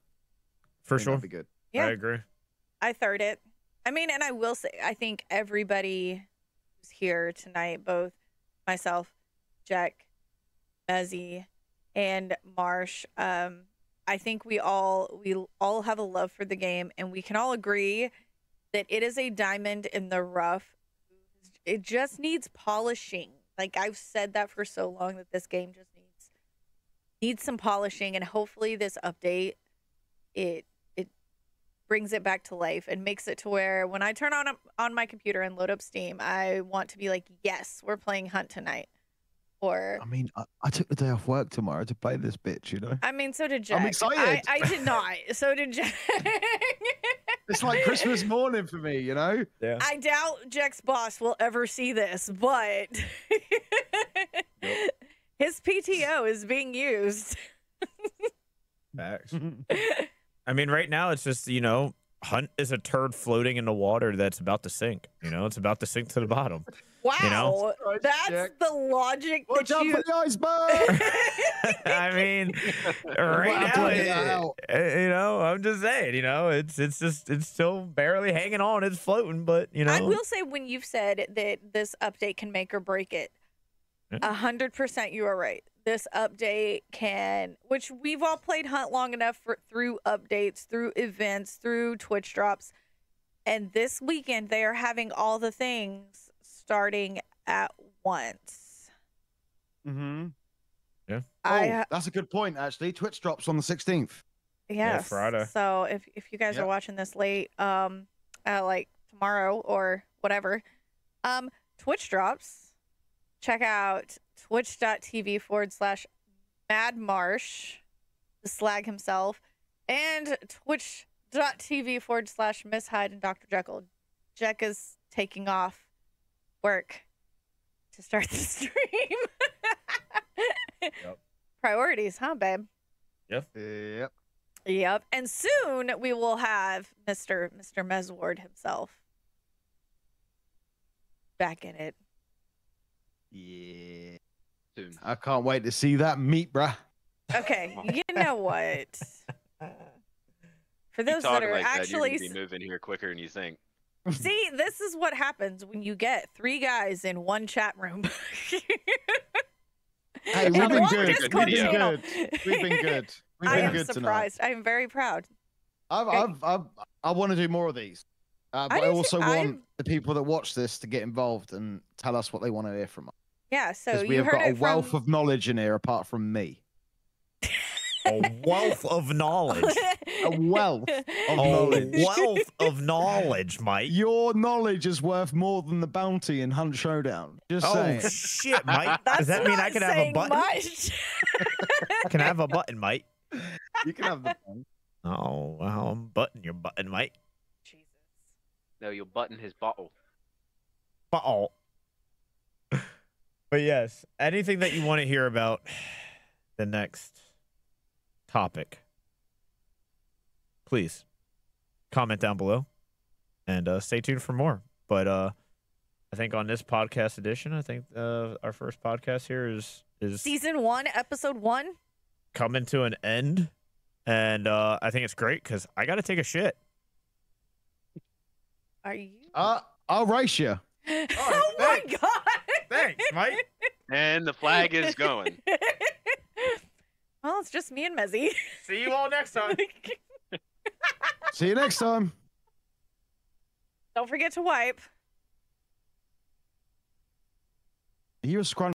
For sure. That'd be good. Yeah. I agree. I third it. I mean, and I will say, I think everybody who's here tonight, both myself, Jack, Mezzy, and Marsh. I think we all have a love for the game, and we can all agree that it is a diamond in the rough. It just needs polishing. Like I've said that for so long, that this game just needs some polishing, and hopefully this update it brings it back to life and makes it to where when I turn on my computer and load up Steam, I want to be like, yes, we're playing Hunt tonight. Or I mean, I took the day off work tomorrow to play this bitch, you know? I mean, so did Jack. I'm excited. I did not. So did Jack. It's like Christmas morning for me, you know? Yeah. I doubt Jack's boss will ever see this, but his PTO is being used. Facts. I mean, right now it's just, Hunt is a turd floating in the water that's about to sink. It's about to sink to the bottom. Wow, that's Jack. the logic Watch that out you. for the iceberg! I mean, right now, I'm just saying, it's still barely hanging on. It's floating, but I will say, when you've said that this update can make or break it, 100% you are right. This update can, which we've all played Hunt long enough through updates, through events, through Twitch drops, and this weekend they are having all the things starting at once. Mm-hmm. Yeah. That's a good point, actually. Twitch drops on the 16th. Yes. Friday. So if you guys are watching this late, like tomorrow or whatever, Twitch drops. Check out twitch.tv/madmarsh, the slag himself, and twitch.tv/Miss Hyde and Dr. Jekyll. Jack is taking off work to start the stream. Yep. Priorities, huh, babe? Yep. Yep. And soon we will have Mr. Mesward himself back in it. Yeah. Soon. I can't wait to see that meat, bruh. Okay, you know what? For those that talking are like that, you're actually gonna be moving here quicker than you think. see, this is what happens when you get 3 guys in one chat room. Hey, And we've been one good. Discord We've been channel. good. We've been good. We've I been am good tonight. surprised. I am very proud. I want to do more of these. But I do too. also want the people that watch this to get involved and tell us what they want to hear from us. Yeah, so Because we you have heard got a it wealth from of knowledge in here apart from me. A wealth of knowledge. A wealth of knowledge. A wealth of knowledge, Mike. Your knowledge is worth more than the bounty in Hunt Showdown. Just saying. Shit, Mike. That's Does that mean I not can have a saying button? much. Can I have a button, Mike? You can have the button. Oh, well, I'm button your button, Mike. Jesus. No, you'll button his bottle. But yes, anything that you want to hear about the next topic, please comment down below and stay tuned for more. But I think on this podcast edition, I think our first podcast here is Season 1, episode 1. coming to an end, and I think it's great because I got to take a shit. Are you? I'll race you. Oh my god! Thanks, Mike. And the flag is going. Well, it's just me and Mezzy. See you all next time. See you next time. Don't forget to wipe. Are you a scrunch?